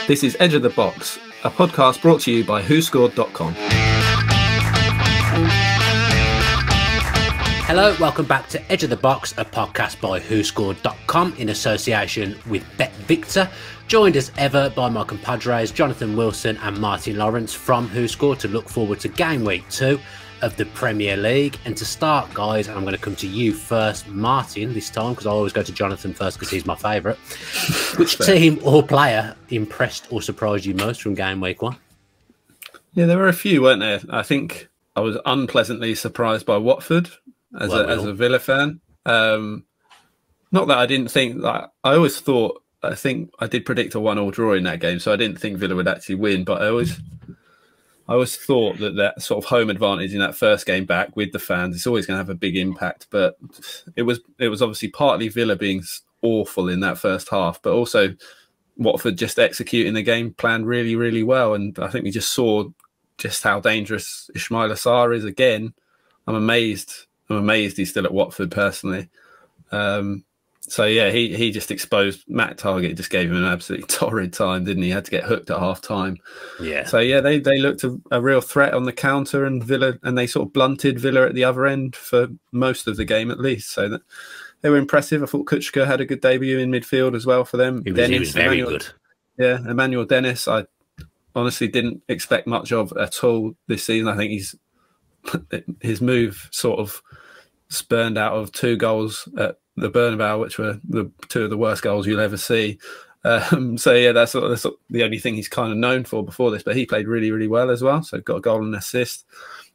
This is Edge of the Box, a podcast brought to you by WhoScored.com. Hello, welcome back to Edge of the Box, a podcast by WhoScored.com in association with Bet Victor. Joined as ever by my compadres Jonathan Wilson and Martin Laurence from WhoScored to look forward to Gameweek 2 of the Premier League. And to start, guys, and I'm going to come to you first, Martin, this time, because I always go to Jonathan first because he's my favourite. Which team or player impressed or surprised you most from Gameweek 1? Yeah, there were a few, weren't there? I think I was unpleasantly surprised by Watford as a Villa fan. Not that I didn't think that. I think I did predict a 1-1 draw in that game, so I didn't think Villa would actually win. But I always thought that sort of home advantage in that first game back with the fans, it's always going to have a big impact. But it was obviously partly Villa being awful in that first half, but also Watford just executing the game plan really, really well. And I think we just saw just how dangerous Ismaila Sarr is again. I'm amazed he's still at Watford personally. So yeah, he just exposed Matt Targett, just gave him an absolutely torrid time, didn't he? He had to get hooked at half time. Yeah. So yeah, they looked a real threat on the counter, and they sort of blunted Villa at the other end for most of the game at least. So that they were impressive. I thought Kuchka had a good debut in midfield as well for them. He was very good. Yeah, Emmanuel Dennis, I honestly didn't expect much of at all this season. I think his move sort of spurned out of 2 goals at the Bernabeu, which were the 2 of the worst goals you'll ever see. So yeah, that's the only thing he's kind of known for before this, but he played really, really well as well. So got a goal and an assist.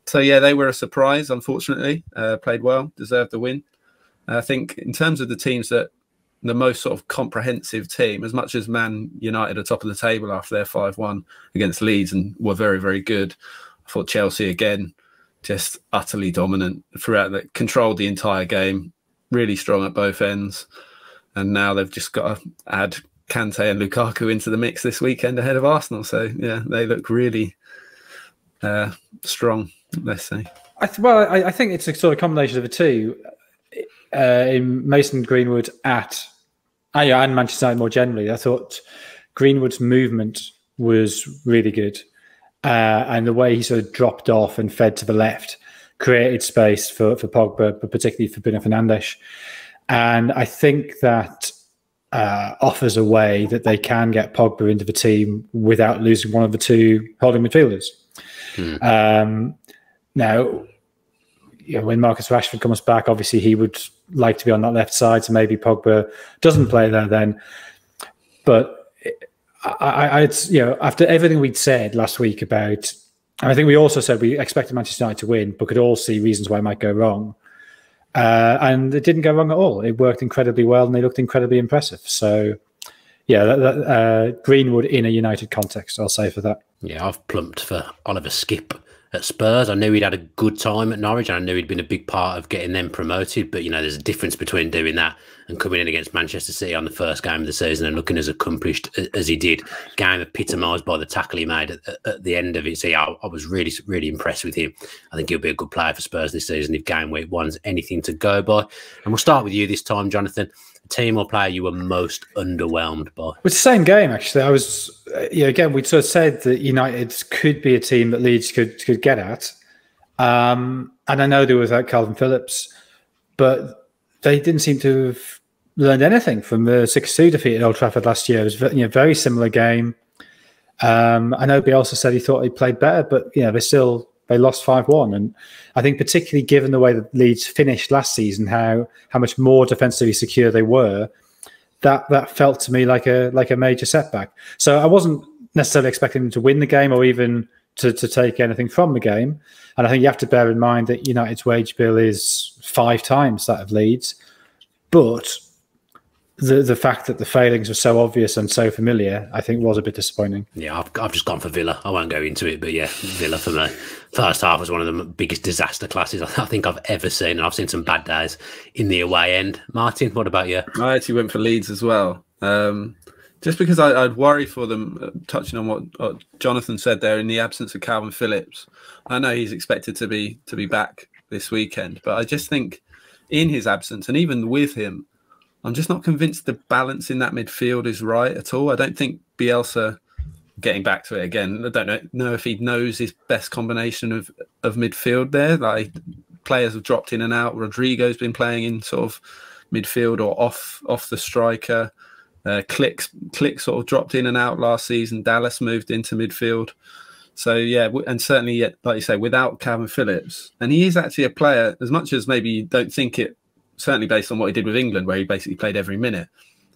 So yeah, they were a surprise, unfortunately. Played well, deserved the win. I think in terms of the teams that the most sort of comprehensive team, as much as Man United are top of the table after their 5-1 against Leeds and were very, very good, I thought Chelsea again, just utterly dominant throughout, that controlled the entire game, really strong at both ends. And now they've just got to add Kante and Lukaku into the mix this weekend ahead of Arsenal. So yeah, they look really strong, let's say. I think it's a sort of combination of the two. In Mason Greenwood and Manchester United more generally, I thought Greenwood's movement was really good. And the way he sort of dropped off and fed to the left created space for Pogba, but particularly for Bruno Fernandes. And I think that offers a way that they can get Pogba into the team without losing one of the 2 holding midfielders. Now, when Marcus Rashford comes back, obviously he would like to be on that left side, so maybe Pogba doesn't play there then. But after everything we'd said last week about, and I think we also said we expected Manchester United to win, but could all see reasons why it might go wrong. And it didn't go wrong at all. It worked incredibly well, and they looked incredibly impressive. So, yeah, Greenwood in a United context, I'll say for that. Yeah, I've plumped for Oliver Skipp at Spurs. I knew he'd had a good time at Norwich, and I knew he'd been a big part of getting them promoted. But, there's a difference between doing that and coming in against Manchester City on the first game of the season and looking as accomplished as he did. Game epitomised by the tackle he made at the end of it. So, yeah, I was really, really impressed with him. I think he'll be a good player for Spurs this season if Gameweek 1's anything to go by. And we'll start with you this time, Jonathan. A team or player you were most underwhelmed by? It's the same game, actually. I was, again, we sort of said that United could be a team that Leeds could get at. And I know they were without Calvin Phillips, but they didn't seem to have learned anything from the 6-2 defeat at Old Trafford last year. It was a very similar game. I know Bielsa said he thought he played better, but they lost 5-1. And I think particularly given the way that Leeds finished last season, how much more defensively secure they were, that felt to me like a major setback. So I wasn't necessarily expecting them to win the game or even to take anything from the game. And I think you have to bear in mind that United's wage bill is 5 times that of Leeds. But the fact that the failings were so obvious and so familiar, I think, was a bit disappointing. Yeah, I've just gone for Villa. I won't go into it, but yeah, Villa for me. First half was one of the biggest disaster classes I think I've ever seen, and I've seen some bad days in the away end. Martin, what about you? I actually went for Leeds as well. Just because I'd worry for them, touching on what Jonathan said there, in the absence of Calvin Phillips. I know he's expected to be back this weekend, but I just think in his absence, and even with him, I'm just not convinced the balance in that midfield is right at all. I don't think Bielsa, getting back to it again, I don't know if he knows his best combination of midfield there. Like, players have dropped in and out. Rodrigo's been playing in sort of midfield or off the striker. Click sort of dropped in and out last season. Dallas moved into midfield. So, yeah, and certainly, like you say, without Calvin Phillips, and he is actually a player, as much as maybe you don't think it, certainly based on what he did with England, where he basically played every minute,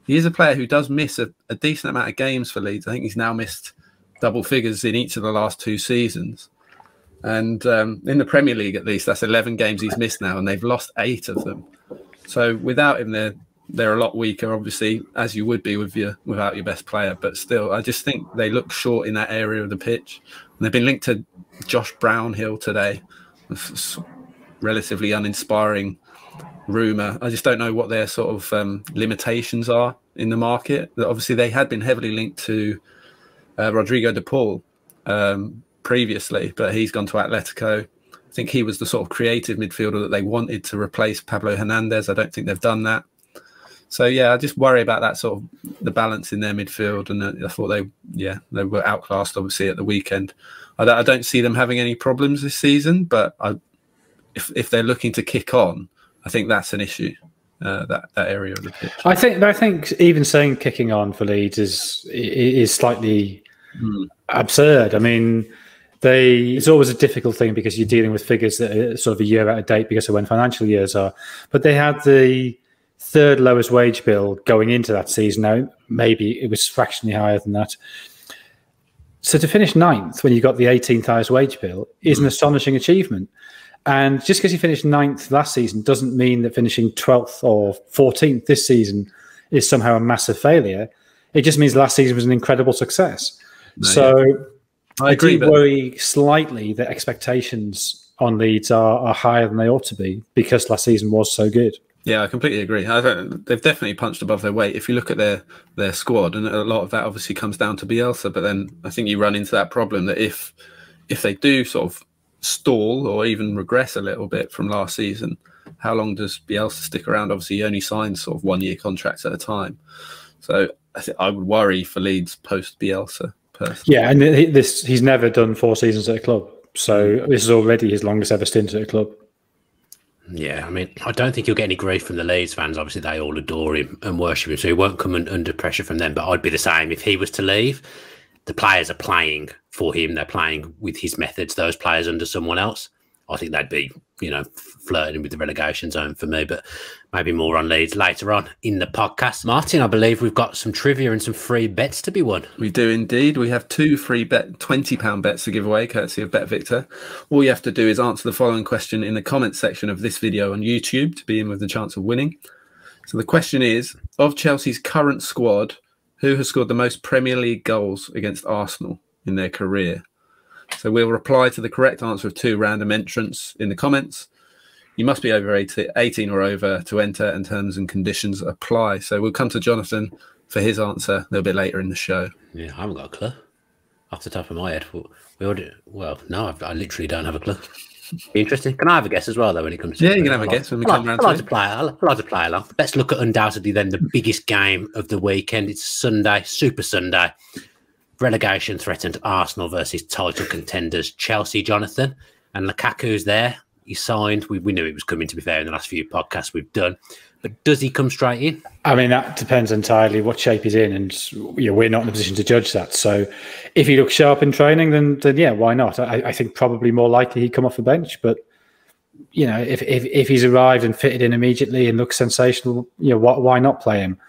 he is a player who does miss a decent amount of games for Leeds. I think he's now missed double figures in each of the last 2 seasons. And in the Premier League, at least, that's 11 games he's missed now, and they've lost 8 of them. So without him, they're a lot weaker, obviously, as you would be without your best player. But still, I just think they look short in that area of the pitch. And they've been linked to Josh Brownhill today, relatively uninspiring rumour. I just don't know what their sort of limitations are in the market. Obviously, they had been heavily linked to Rodrigo de Paul previously, but he's gone to Atletico. I think he was the sort of creative midfielder that they wanted to replace Pablo Hernandez. I don't think they've done that. So, yeah, I just worry about that sort of the balance in their midfield. And I thought they were outclassed, obviously, at the weekend. I don't see them having any problems this season, but if they're looking to kick on, I think that's an issue, that area of the pitch. I think even saying kicking on for Leeds is slightly absurd. I mean, it's always a difficult thing because you're dealing with figures that are sort of a year out of date because of when financial years are. But they had the 3rd lowest wage bill going into that season. Now, maybe it was fractionally higher than that. So to finish 9th when you got the 18th highest wage bill is an astonishing achievement. And just because you finished 9th last season doesn't mean that finishing 12th or 14th this season is somehow a massive failure. It just means last season was an incredible success. I do worry slightly that expectations on Leeds are higher than they ought to be because last season was so good. Yeah, I completely agree. They've definitely punched above their weight. If you look at their squad, and a lot of that obviously comes down to Bielsa, but then I think you run into that problem that if they do sort of stall or even regress a little bit from last season, how long does Bielsa stick around? Obviously, he only signs sort of 1-year contracts at a time. So I would worry for Leeds post Bielsa personally. Yeah, and he's never done 4 seasons at a club. So this is already his longest ever stint at a club. Yeah, I mean, I don't think he'll get any grief from the Leeds fans. Obviously, they all adore him and worship him, so he won't come under pressure from them. But I'd be the same if he was to leave. The players are playing for him. They're playing with his methods. Those players under someone else, I think they'd be, flirting with the relegation zone for me. But maybe more on Leeds later on in the podcast. Martin, I believe we've got some trivia and some free bets to be won. We do indeed. We have 2 free £20 bets to give away, courtesy of Bet Victor. All you have to do is answer the following question in the comments section of this video on YouTube to be in with the chance of winning. So the question is, of Chelsea's current squad, who has scored the most Premier League goals against Arsenal in their career? So we'll reply to the correct answer of 2 random entrants in the comments. You must be over 18 or over to enter, and terms and conditions apply. So we'll come to Jonathan for his answer a little bit later in the show. Yeah, I haven't got a clue off the top of my head. No, I literally don't have a clue. Be interesting. Can I have a guess as well, though, when it comes to... Yeah, you can have a guess when we come around to it. I like to play along. Let's look at undoubtedly then the biggest game of the weekend. It's Sunday, Super Sunday. Relegation threatened Arsenal versus title contenders Chelsea, Jonathan. And Lukaku's there. He signed. We knew it was coming, to be fair, in the last few podcasts we've done. But does he come straight in? I mean, that depends entirely what shape he's in. And we're not in a position to judge that. So if he looks sharp in training, then yeah, why not? I think probably more likely he'd come off the bench. But, if he's arrived and fitted in immediately and looks sensational, why not play him?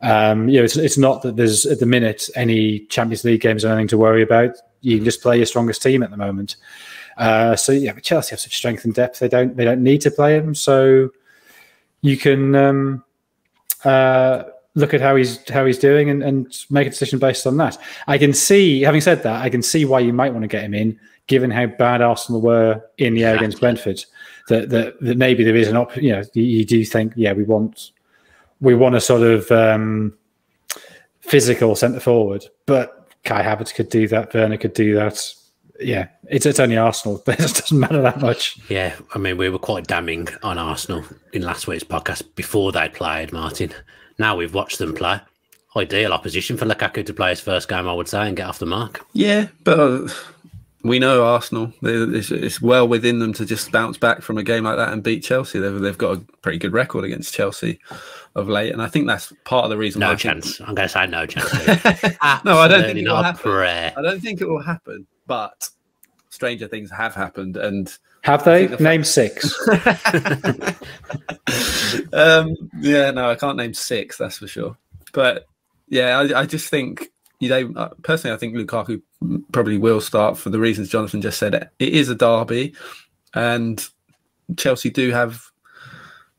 It's not that there's at the minute any Champions League games or anything to worry about. You can just play your strongest team at the moment. But Chelsea have such strength and depth. They don't need to play him. So you can look at how he's doing and make a decision based on that. I can see, having said that, I can see why you might want to get him in, given how bad Arsenal were in the air against Brentford. That maybe there is an option. You do think, we want a sort of physical centre forward, but Kai Havertz could do that. Werner could do that. yeah, it's only Arsenal. It doesn't matter that much. Yeah, I mean, we were quite damning on Arsenal in last week's podcast before they played, Martin. Now we've watched them play. Ideal opposition for Lukaku to play his first game, I would say, and get off the mark. Yeah, but we know Arsenal. It's well within them to just bounce back from a game like that and beat Chelsea. They've got a pretty good record against Chelsea of late, and I think that's part of the reason. No chance. I'm going to say no chance. No, I don't think it will happen. Prayer. I don't think it will happen. But stranger things have happened, and have they? Name 6. Yeah, no, I can't name 6. That's for sure. But yeah, I just think personally, I think Lukaku probably will start for the reasons Jonathan just said. It is a derby, and Chelsea do have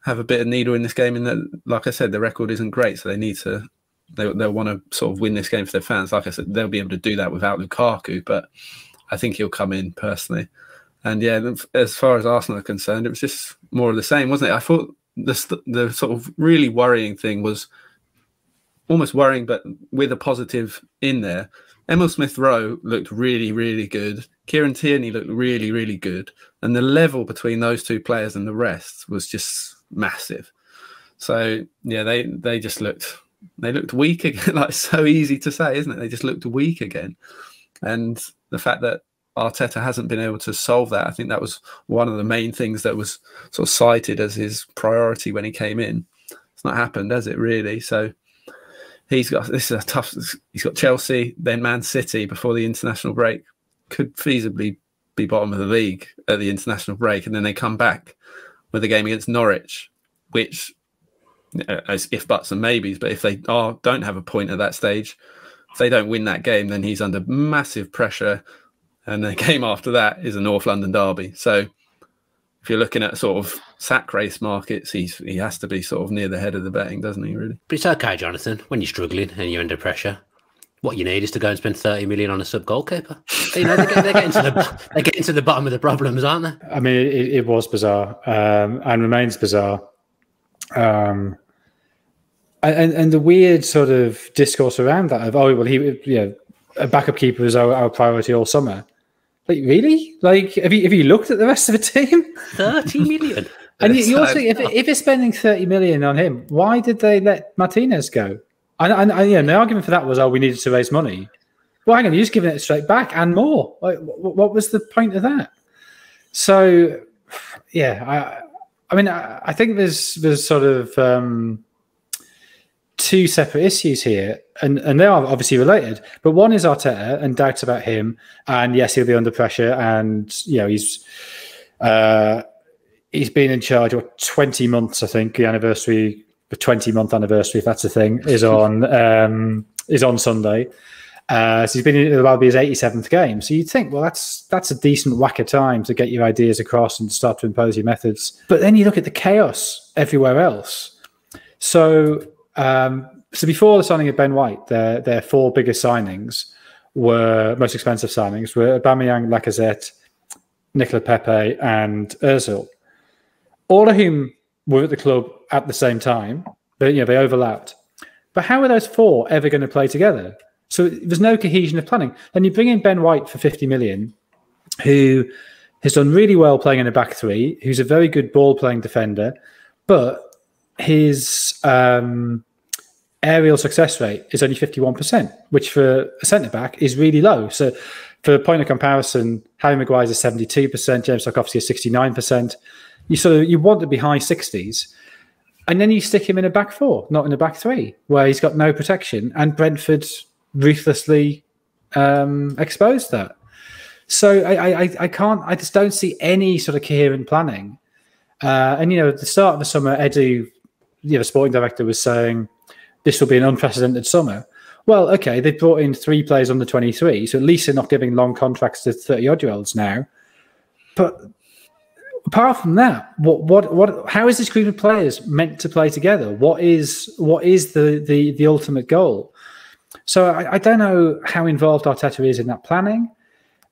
a bit of needle in this game. In that, like I said, the record isn't great, so they need to. They'll want to sort of win this game for their fans. Like I said, they'll be able to do that without Lukaku, but I think he'll come in personally. And yeah, as far as Arsenal are concerned, it was just more of the same, wasn't it? I thought the sort of really worrying thing was almost worrying, but with a positive in there. Emil Smith-Rowe looked really, really good. Kieran Tierney looked really, really good. And the level between those two players and the rest was just massive. So yeah, they just looked weak again. Like, so easy to say, isn't it? They just looked weak again. And the fact that Arteta hasn't been able to solve that, I think that was one of the main things that was sort of cited as his priority when he came in. It's not happened, has it, really? So he's got Chelsea, then Man City before the international break. Could feasibly be bottom of the league at the international break, and then they come back with a game against Norwich, which, as if buts and maybes, but if they don't have a point at that stage, if they don't win that game, then he's under massive pressure. And the game after that is a North London derby. So if you're looking at sort of sack race markets, he has to be sort of near the head of the betting, doesn't he, really? But it's okay, Jonathan, when you're struggling and you're under pressure. What you need is to go and spend 30 million on a sub-goalkeeper. You know, they're getting to the bottom of the problems, aren't they? I mean, it was bizarre and remains bizarre. And the weird sort of discourse around that of, a backup keeper is our priority all summer. Like, really? Like, have you looked at the rest of the team? 30 million. And you also think, if you're spending 30 million on him, why did they let Martinez go? And the argument for that was, we needed to raise money. Well, hang on, you're just giving it straight back and more. Like, what was the point of that? So, yeah, I think there's sort of two separate issues here, and they are obviously related. But one is Arteta and doubts about him, and yes, he'll be under pressure, and he's been in charge for 20 months. I think the 20-month anniversary, if that's a thing, is on Sunday. So he's been in, it'll be his 87th game. So you'd think, well, that's a decent whack of time to get your ideas across and start to impose your methods. But then you look at the chaos everywhere else. So before the signing of Ben White, their 4 biggest signings most expensive signings were Aubameyang, Lacazette, Nicola Pepe, and Ozil, all of whom were at the club at the same time. But they overlapped. But how are those 4 ever going to play together? So there's no cohesion of planning. And you bring in Ben White for 50 million, who has done really well playing in a back 3, who's a very good ball-playing defender, but his aerial success rate is only 51%, which for a centre-back is really low. So for a point of comparison, Harry Maguire's is 72%, James Tarkowski is 69%. You want to be high 60s. And then you stick him in a back 4, not in a back 3, where he's got no protection, and Brentford ruthlessly exposed that. So I just don't see any sort of coherent planning. And at the start of the summer, Edu, the sporting director, was saying this will be an unprecedented summer. Well, okay, they brought in 3 players under 23, so at least they're not giving long contracts to 30-odd-year-olds now. But apart from that, how is this group of players meant to play together? What is the ultimate goal? So I don't know how involved Arteta is in that planning.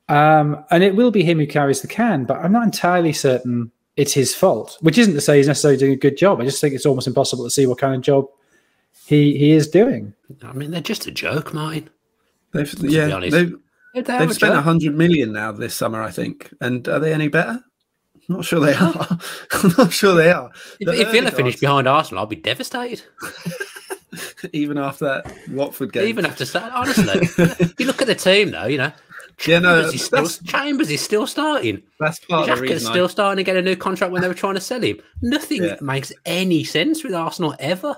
And it will be him who carries the can, but I'm not entirely certain it's his fault, which isn't to say he's necessarily doing a good job. I just think it's almost impossible to see what kind of job he is doing. I mean, they're just a joke, Martin. To be honest. They've spent 100 million now this summer, I think. And are they any better? I'm not sure they are. I'm not sure they are. If Villa finish behind Arsenal, I'll be devastated. Even after that Watford game. Even after that, honestly. You look at the team, though, you know. Chambers is still starting. That's part of the reason. Xhaka's still starting to get a new contract when they were trying to sell him. Nothing makes any sense with Arsenal ever.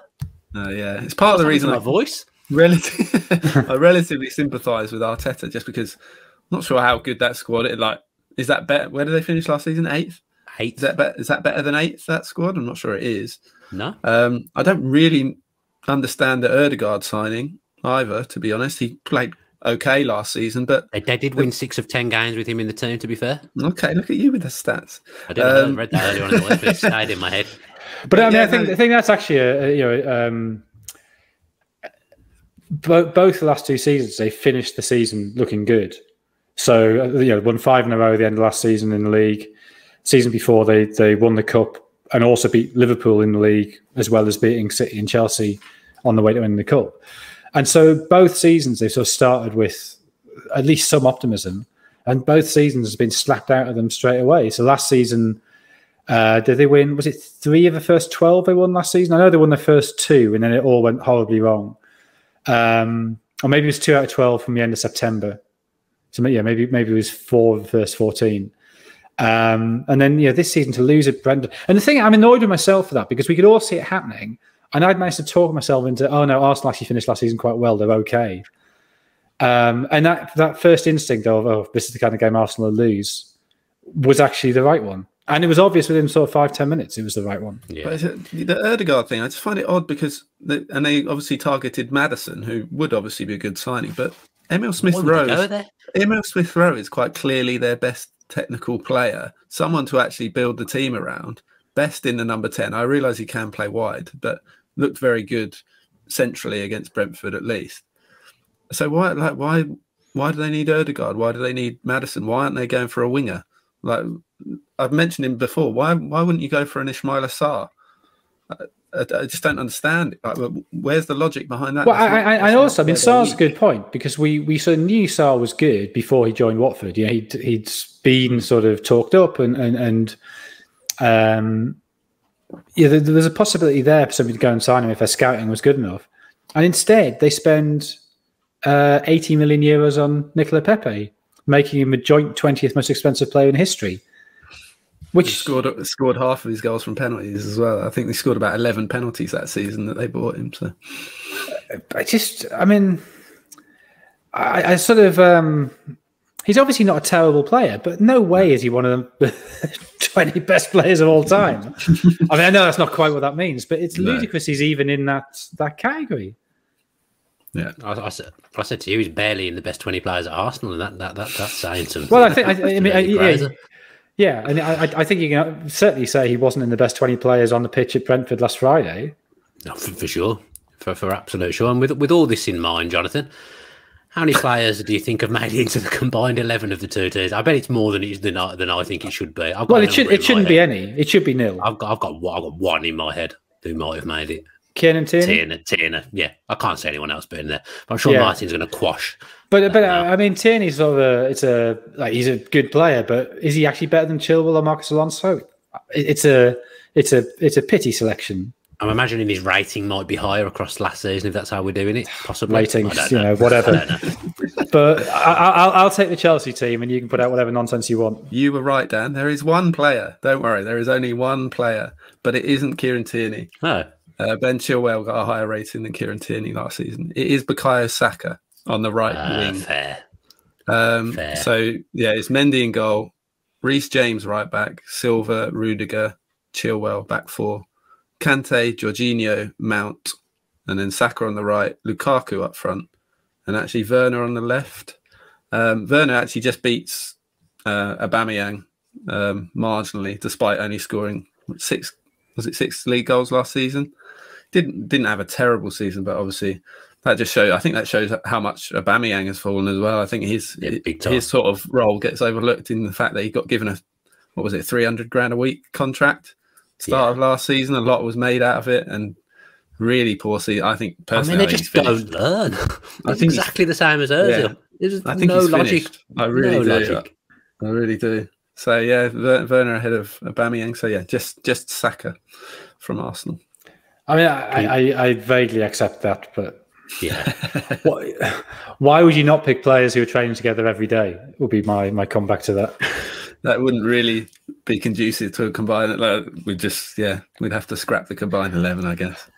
It's part of the reason. My voice. I relatively sympathise with Arteta just because I'm not sure how good that squad is. Like, is that better? Where did they finish last season? 8th. Is that better than 8th? That squad? I'm not sure it is. No. I don't really understand the Ødegaard signing either. To be honest, he played okay last season, but they did win 6 of 10 games with him in the team. To be fair. Okay, look at you with the stats. I don't know. I read that earlier on, but it stayed in my head. But I mean, I think that's actually both the last 2 seasons, they finished the season looking good. So, won 5 in a row at the end of last season in the league. Season before, they won the cup and also beat Liverpool in the league, as well as beating City and Chelsea on the way to winning the cup. And so both seasons, they sort of started with at least some optimism, and both seasons has been slapped out of them straight away. So last season, did they win? Was it 3 of the first 12 they won last season? I know they won the first 2, and then it all went horribly wrong. Or maybe it was 2 out of 12 from the end of September. So maybe it was 4 of the first 14. And then this season to lose at Brentford. And the thing, I'm annoyed with myself for that because we could all see it happening, and I'd managed to talk myself into, oh no, Arsenal actually finished last season quite well. They're okay. And that first instinct of, oh, this is the kind of game Arsenal will lose, was actually the right one. And it was obvious within sort of 5-10 minutes it was the right one. Yeah. But the Ødegaard thing, I just find it odd because they obviously targeted Maddison, who would obviously be a good signing, but Emil Smith-Rowe is quite clearly their best technical player, someone to actually build the team around, best in the number 10. I realise he can play wide, but looked very good centrally against Brentford at least. So why do they need Ødegaard? Why do they need Maddison? Why aren't they going for a winger? Like I've mentioned him before. Why wouldn't you go for an Ismail Assar? I just don't understand it. Like, where's the logic behind that? Well, I also, Sarr's a good point because we sort of knew Sarr was good before he joined Watford. He'd been sort of talked up and there was a possibility there for somebody to go and sign him if their scouting was good enough. And instead, they spend 80 million euros on Nicola Pepe, making him a joint 20th most expensive player in history. Which he scored half of his goals from penalties as well. I think they scored about 11 penalties that season that they bought him. So, I sort of, he's obviously not a terrible player, but no way is he one of the 20 best players of all time. I mean, I know that's not quite what that means, but it's ludicrous he's even in that category. Yeah, I said to you, he's barely in the best 20 players at Arsenal, and that's saying something. Well, I think yeah, and I think you can certainly say he wasn't in the best 20 players on the pitch at Brentford last Friday. No, for sure, for absolute sure. And with all this in mind, Jonathan, how many players do you think have made it into the combined 11 of the two teams? I bet it's more than I think it should be. It shouldn't be any. It should be nil. I've got one in my head who might have made it. Kieran Tierney? Tierney, yeah. I can't say anyone else being there. But I'm sure Martin's going to quash. But I mean, Tierney's sort of he's a good player, but is he actually better than Chilwell or Marcus Alonso? It's a pity selection. I'm imagining his rating might be higher across last season if that's how we're doing it. Possibly. Ratings, whatever. I don't know. But I'll take the Chelsea team, and you can put out whatever nonsense you want. You were right, Dan. There is one player. Don't worry, there is only one player, but it isn't Kieran Tierney. Oh. Ben Chilwell got a higher rating than Kieran Tierney last season. It is Bukayo Saka on the right wing. Fair. So, it's Mendy in goal, Reece James right back, Silva, Rudiger, Chilwell back 4, Kante, Jorginho, Mount, and then Saka on the right, Lukaku up front, and actually Werner on the left. Werner actually just beats Aubameyang marginally, despite only scoring 6 league goals last season. Didn't have a terrible season, but obviously that just shows. I think that shows how much Aubameyang has fallen as well. I think his sort of role gets overlooked in the fact that he got given a 300 grand a week contract start of last season. A lot was made out of it, and really poor season. I think personally, they just don't learn. I think exactly the same as Ozil. There's I think no he's logic. finished. I really do. Logic. I really do. So yeah, Werner ahead of Aubameyang. So yeah, just Saka from Arsenal. I mean, I vaguely accept that, but yeah, why would you not pick players who are training together every day? Would be my comeback to that. That wouldn't really be conducive to a combined. Like, we'd have to scrap the combined 11, I guess.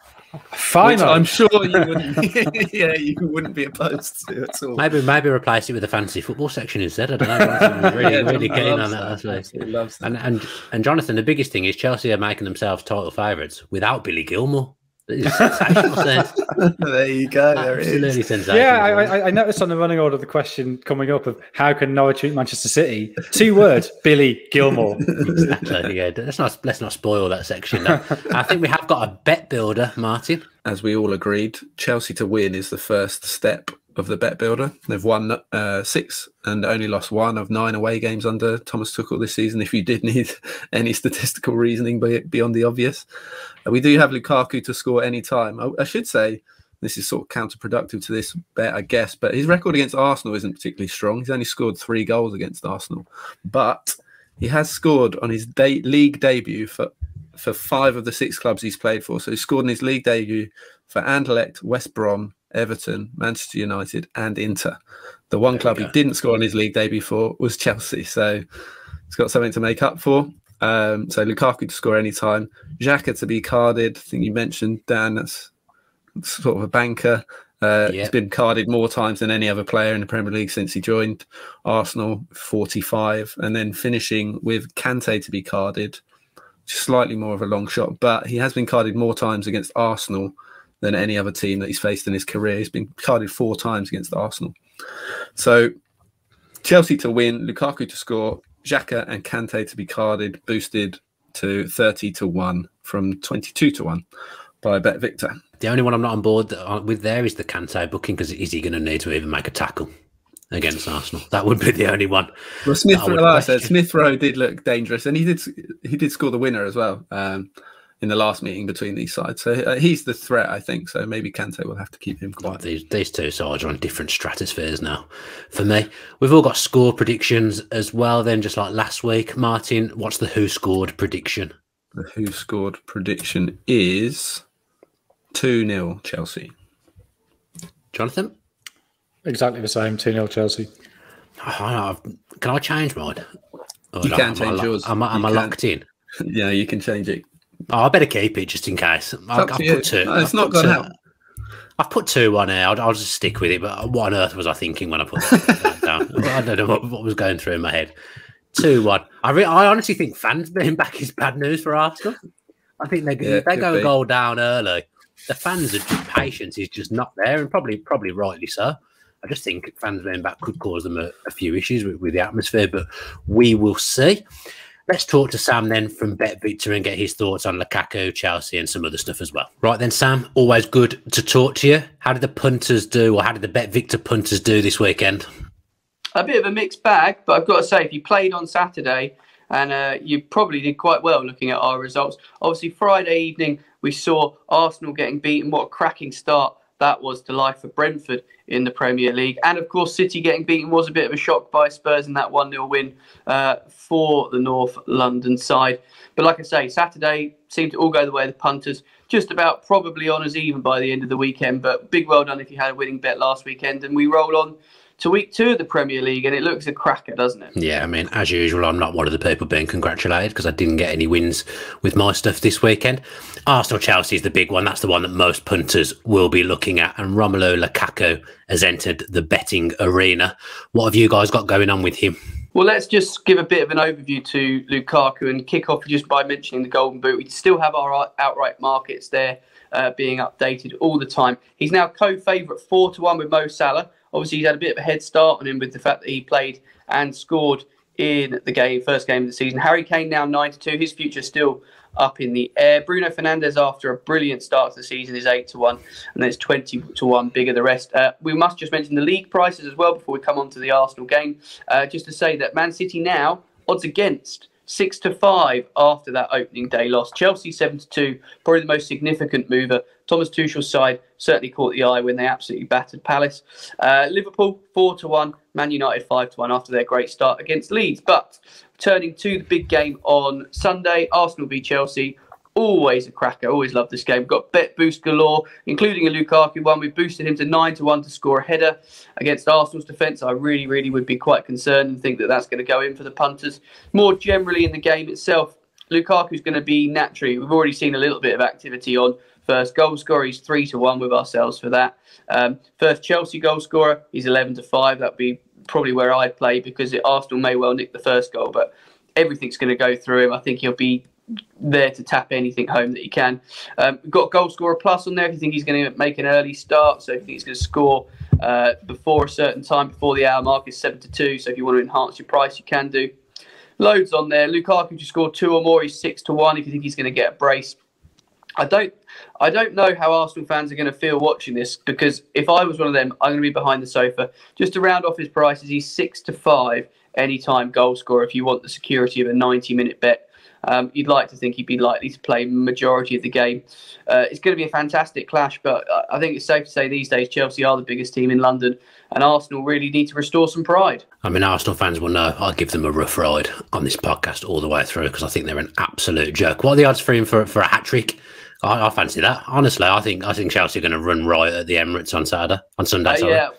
Fine, I'm sure you wouldn't. Yeah, you wouldn't be opposed to at all. Maybe replace it with a fantasy football section instead. I don't know. Really keen on that. Loves that. And Jonathan, the biggest thing is Chelsea are making themselves title favourites without Billy Gilmour. It's sensational. There you go. There Absolutely is. sensational. Yeah, I noticed on the running order the question coming up of how can Norwich beat Manchester City? 2 words: Billy Gilmour. Exactly. Yeah, let's not spoil that section. Though. I think we have got a bet builder, Martin. As we all agreed, Chelsea to win is the first step of the bet builder. They've won 6 and only lost 1 of 9 away games under Thomas Tuchel this season, if you did need any statistical reasoning beyond the obvious. We do have Lukaku to score any time. I should say, this is sort of counterproductive to this bet, I guess, but his record against Arsenal isn't particularly strong. He's only scored 3 goals against Arsenal, but he has scored on his league debut for 5 of the 6 clubs he's played for. So he scored in his league debut for Anderlecht, West Brom, Everton, Manchester United and Inter. The one club he didn't score on his league debut for was Chelsea. So he's got something to make up for. So Lukaku to score any time. Xhaka to be carded. I think you mentioned, Dan, that's sort of a banker. He's been carded more times than any other player in the Premier League since he joined Arsenal, 45. And then finishing with Kante to be carded. Slightly more of a long shot, but he has been carded more times against Arsenal than any other team that he's faced in his career. He's been carded 4 times against Arsenal. So Chelsea to win, Lukaku to score, Xhaka and Kante to be carded, boosted to 30-1 from 22-1 by Bet Victor. The only one I'm not on board with there is the Kante booking, because is he going to need to even make a tackle against Arsenal? That would be the only one. Well, Smith Rowe did look dangerous, and he did score the winner as well in the last meeting between these sides. So he's the threat, I think. So maybe Kante will have to keep him quiet. These two sides are on different stratospheres now. For me, we've all got score predictions as well. Then, just like last week, Martin, what's the WhoScored prediction? The WhoScored prediction is 2-0 Chelsea. Jonathan? Exactly the same, 2-0 Chelsea. Can I change mine? You can change yours. Am I locked in? Yeah, you can change it. Oh, I better keep it just in case. I've put 2. No, it's not going to happen. I've put 2 on here. I'll just stick with it. But what on earth was I thinking when I put that down? I don't know what was going through in my head. 2-1. I honestly think fans being back is bad news for Arsenal. I think they go a goal down early. The fans' patience is just not there, and probably rightly so. I just think fans being back could cause them a few issues with the atmosphere, but we will see. Let's talk to Sam then from Bet Victor and get his thoughts on Lukaku, Chelsea and some other stuff as well. Right then, Sam, always good to talk to you. How did the punters do, or how did the Bet Victor punters do this weekend? A bit of a mixed bag, but I've got to say, if you played on Saturday, and you probably did quite well looking at our results. Obviously, Friday evening, we saw Arsenal getting beaten. What a cracking start that was to life for Brentford in the Premier League. And, of course, City getting beaten was a bit of a shock by Spurs in that 1-0 win for the North London side. But like I say, Saturday seemed to all go the way of the punters. Just about probably on as even by the end of the weekend. But big well done if you had a winning bet last weekend. And we roll on to week 2 of the Premier League, and it looks a cracker, doesn't it? Yeah, I mean, as usual, I'm not one of the people being congratulated because I didn't get any wins with my stuff this weekend. Arsenal-Chelsea is the big one. That's the one that most punters will be looking at, and Romelu Lukaku has entered the betting arena. What have you guys got going on with him? Well, let's just give a bit of an overview to Lukaku and kick off just by mentioning the Golden Boot. We still have our outright markets there being updated all the time. He's now co-favourite 4-1 with Mo Salah. Obviously, he's had a bit of a head start on him with the fact that he played and scored in the first game of the season. Harry Kane now 9-2. His future still up in the air. Bruno Fernandes, after a brilliant start to the season, is 8-1, and then it's 20-1 bigger the rest. We must just mention the league prices as well before we come on to the Arsenal game. Just to say that Man City now, odds against 6-5 after that opening day loss. Chelsea 7-2, probably the most significant mover. Thomas Tuchel's side certainly caught the eye when they absolutely battered Palace. Liverpool 4-1, Man United 5-1 after their great start against Leeds. But turning to the big game on Sunday, Arsenal v Chelsea. Always a cracker. Always love this game. We've got bet boost galore, including a Lukaku one. We boosted him to 9-1 to score a header against Arsenal's defence. I really would be quite concerned and think that that's going to go in for the punters. More generally in the game itself, Lukaku's going to be naturally. We've already seen a little bit of activity on first goal scorer. He's 3-1 with ourselves for that. First Chelsea goal scorer, he's 11-5. That'd be probably where I'd play because Arsenal may well nick the first goal, but everything's going to go through him. I think he'll be there to tap anything home that he can. We've got goal scorer plus on there if you think he's going to make an early start. So if you think he's going to score before a certain time, before the hour mark is 7-2. So if you want to enhance your price, you can do. Loads on there. Lukaku to score 2 or more, he's 6-1 if you think he's going to get a brace. I don't know how Arsenal fans are going to feel watching this, because if I was one of them, I'm going to be behind the sofa. Just to round off his prices, he's 6-5 anytime goal scorer if you want the security of a 90-minute bet. You'd like to think he'd be likely to play majority of the game. It's going to be a fantastic clash, but I think it's safe to say these days Chelsea are the biggest team in London, and Arsenal really need to restore some pride. I mean, Arsenal fans will know I'll give them a rough ride on this podcast all the way through because I think they're an absolute joke. What are the odds for him for a hat-trick? I fancy that. Honestly, I think Chelsea are going to run riot at the Emirates on Sunday. Sorry. Yeah,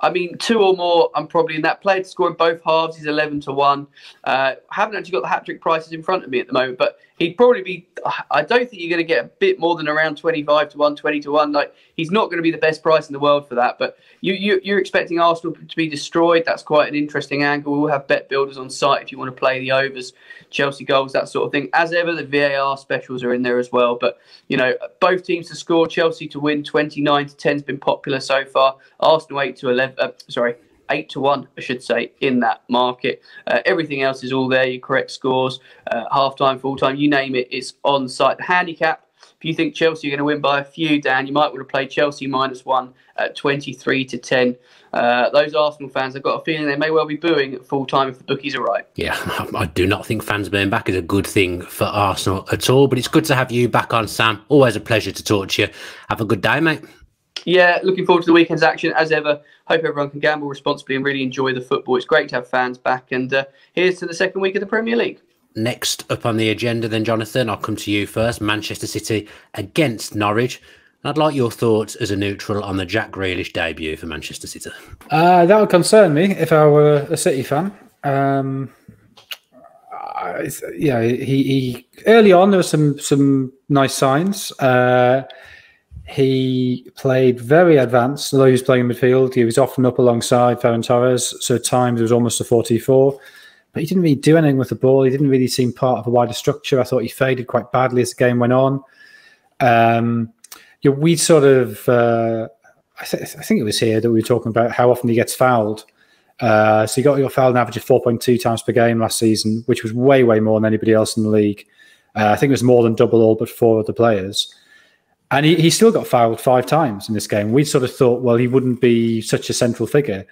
I mean, 2 or more, I'm probably in that. Player to score in both halves, he's 11-1. Haven't actually got the hat-trick prices in front of me at the moment, but he'd probably be, I don't think you're going to get a bit more than around 25-1, 20-1. Like, he's not going to be the best price in the world for that, but you're expecting Arsenal to be destroyed. That's quite an interesting angle. We'll have bet builders on site if you want to play the overs, Chelsea goals, that sort of thing. As ever, the VAR specials are in there as well, but, you know, both teams to score. Chelsea to win 29-10 has been popular so far. Arsenal 8-1, I should say, in that market. Everything else is all there. Your correct scores, half-time, full-time, you name it, it's on site. The handicap, if you think Chelsea are going to win by a few, Dan, you might want to play Chelsea -1 at 23-10. Those Arsenal fans, I've got a feeling they may well be booing at full-time if the bookies are right. Yeah, I do not think fans being back is a good thing for Arsenal at all, but it's good to have you back on, Sam. Always a pleasure to talk to you. Have a good day, mate. Yeah, looking forward to the weekend's action as ever. Hope everyone can gamble responsibly and really enjoy the football. It's great to have fans back. And here's to the second week of the Premier League. Next up on the agenda then, Jonathan, I'll come to you first. Manchester City against Norwich. I'd like your thoughts as a neutral on the Jack Grealish debut for Manchester City. That would concern me if I were a City fan. He early on there were some nice signs. He played very advanced, although he was playing in midfield. He was often up alongside Ferran Torres, so at times it was almost a 4-2-4. But he didn't really do anything with the ball. He didn't really seem part of a wider structure. I thought he faded quite badly as the game went on. We sort of, I think it was here that we were talking about how often he gets fouled. So he got fouled an average of 4.2 times per game last season, which was way more than anybody else in the league. I think it was more than double all but 4 other players. And he still got fouled 5 times in this game. We sort of thought, well, he wouldn't be such a central figure.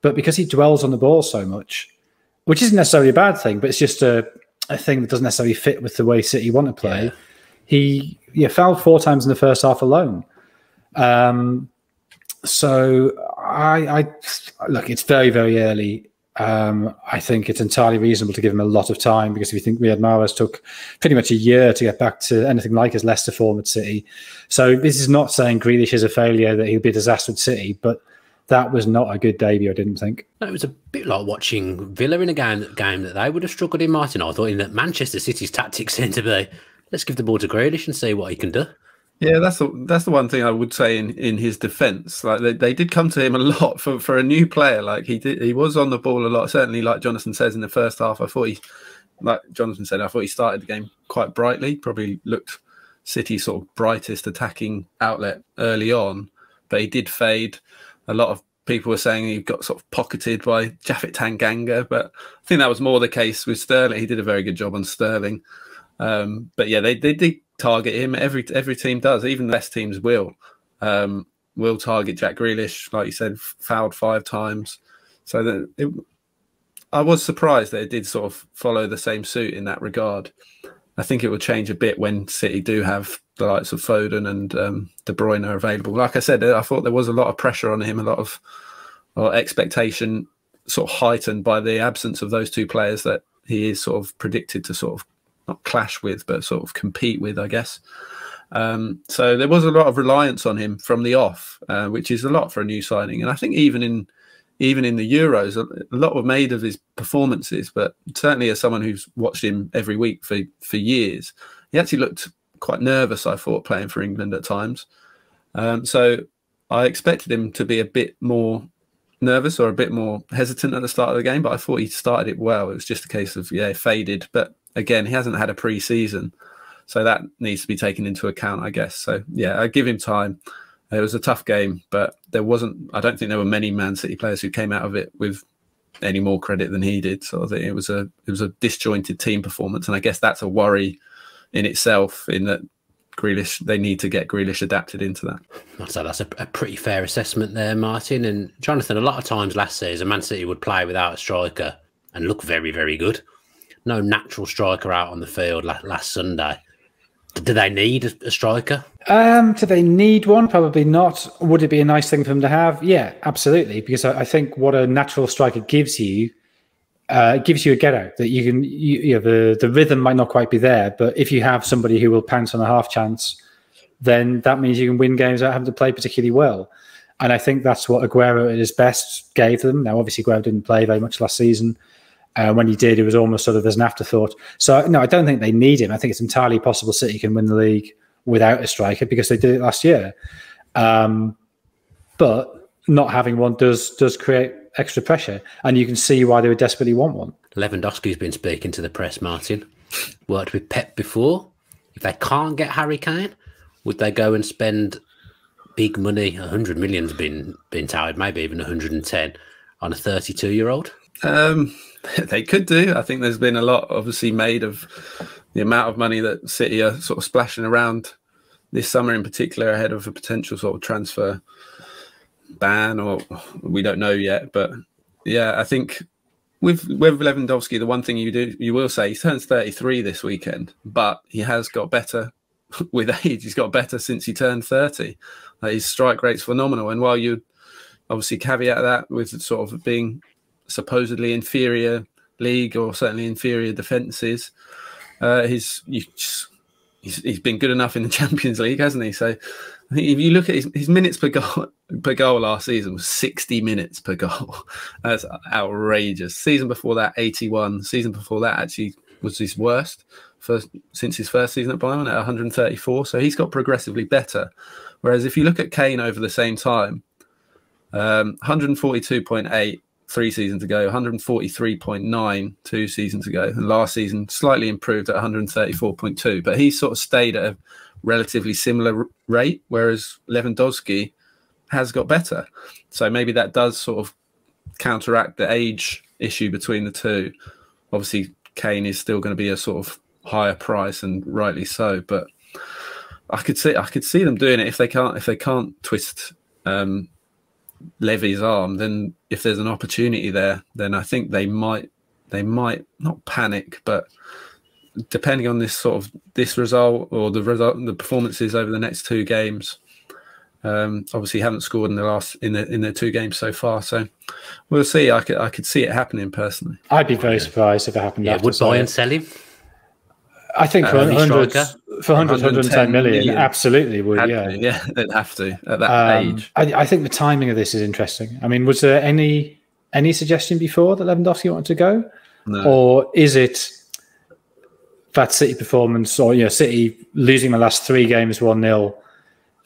But because he dwells on the ball so much, which isn't necessarily a bad thing, but it's just a thing that doesn't necessarily fit with the way City want to play. Yeah. He fouled 4 times in the first half alone. So I look, it's very early. I think it's entirely reasonable to give him a lot of time, because if you think Riyad Mahrez took pretty much a year to get back to anything like his Leicester form at City. So this is not saying Grealish is a failure, that he'll be a disaster at City, but that was not a good debut, I didn't think. No, it was a bit like watching Villa in a game that they would have struggled in, Martin. I thought in that Manchester City's tactics seem to be, let's give the ball to Grealish and see what he can do. Yeah, that's the one thing I would say in his defence. Like they did come to him a lot for a new player. Like he was on the ball a lot. Certainly, like Jonathan says in the first half, I thought he started the game quite brightly. Probably looked City's sort of brightest attacking outlet early on, but he did fade. A lot of people were saying he got sort of pocketed by Japhet Tanganga, but I think that was more the case with Sterling. He did a very good job on Sterling. But yeah, they did target him. Every team does. Even the best teams will target Jack Grealish. Like you said, fouled 5 times. So I was surprised that it did sort of follow the same suit in that regard. I think it will change a bit when City do have the likes of Foden and De Bruyne available. Like I said, I thought there was a lot of pressure on him, a lot of expectation sort of heightened by the absence of those two players that he is sort of predicted to sort of not clash with, but sort of compete with, I guess. So there was a lot of reliance on him from the off, which is a lot for a new signing. And I think even in the Euros, a lot were made of his performances, but certainly as someone who's watched him every week for years, he actually looked quite nervous, I thought, playing for England at times. So I expected him to be a bit more nervous or a bit more hesitant at the start of the game, but I thought he started it well. It was just a case of, it faded. But again, he hasn't had a pre-season, so that needs to be taken into account, I guess. So, I give him time. It was a tough game, but I don't think there were many Man City players who came out of it with any more credit than he did. So I think it was a disjointed team performance, and I guess that's a worry in itself, in that they need to get Grealish adapted into that. I'd say that's a pretty fair assessment there, Martin. And Jonathan, a lot of times last season, Man City would play without a striker and look very, very good. No natural striker out on the field last Sunday. Do they need a striker? Do they need one? Probably not. Would it be a nice thing for them to have? Yeah, absolutely. Because I think what a natural striker gives you a get out that you can. The rhythm might not quite be there, but if you have somebody who will pounce on a half chance, then that means you can win games without having to play particularly well. And I think that's what Aguero at his best gave them. Now, obviously, Aguero didn't play very much last season. When he did, it was almost sort of as an afterthought. So, no, I don't think they need him. I think it's entirely possible City can win the league without a striker because they did it last year. But not having one does create extra pressure, and you can see why they would desperately want one. Lewandowski's been speaking to the press, Martin. Worked with Pep before. If they can't get Harry Kane, would they go and spend big money? 100 million's been touted, maybe even 110 on a 32-year-old? They could do. I think there's been a lot, obviously, made of the amount of money that City are sort of splashing around this summer, in particular, ahead of a potential sort of transfer ban, or we don't know yet. But I think with Lewandowski, the one thing you will say, he turns 33 this weekend, but he has got better with age. He's got better since he turned 30. His strike rate's phenomenal, and while you obviously caveat that with sort of being supposedly inferior league or certainly inferior defences, he's been good enough in the Champions League, hasn't he? So I think if you look at his minutes per goal last season was 60 minutes per goal. That's outrageous. Season before that, 81. Season before that actually was his worst since his first season at Bayern at 134. So he's got progressively better. Whereas if you look at Kane over the same time, 142.8 3 seasons ago, 143.9 2 seasons ago, and last season slightly improved at 134.2. But he's sort of stayed at a relatively similar rate, whereas Lewandowski has got better. So maybe that does sort of counteract the age issue between the two. Obviously, Kane is still going to be a sort of higher price, and rightly so. But I could see them doing it if they can't twist Levy's arm. Then if there's an opportunity there, then I think they might not panic, but depending on this result or the performances over the next 2 games, obviously haven't scored in the 2 games so far. So we'll see. I could see it happening personally. I'd be very surprised if it happened. Yeah, would Bayern sell him? I think for 110 million, absolutely would. Yeah, they'd have to at that age. I think the timing of this is interesting. I mean, was there any suggestion before that Lewandowski wanted to go, or is it that City performance, or City losing the last 3 games 1-0?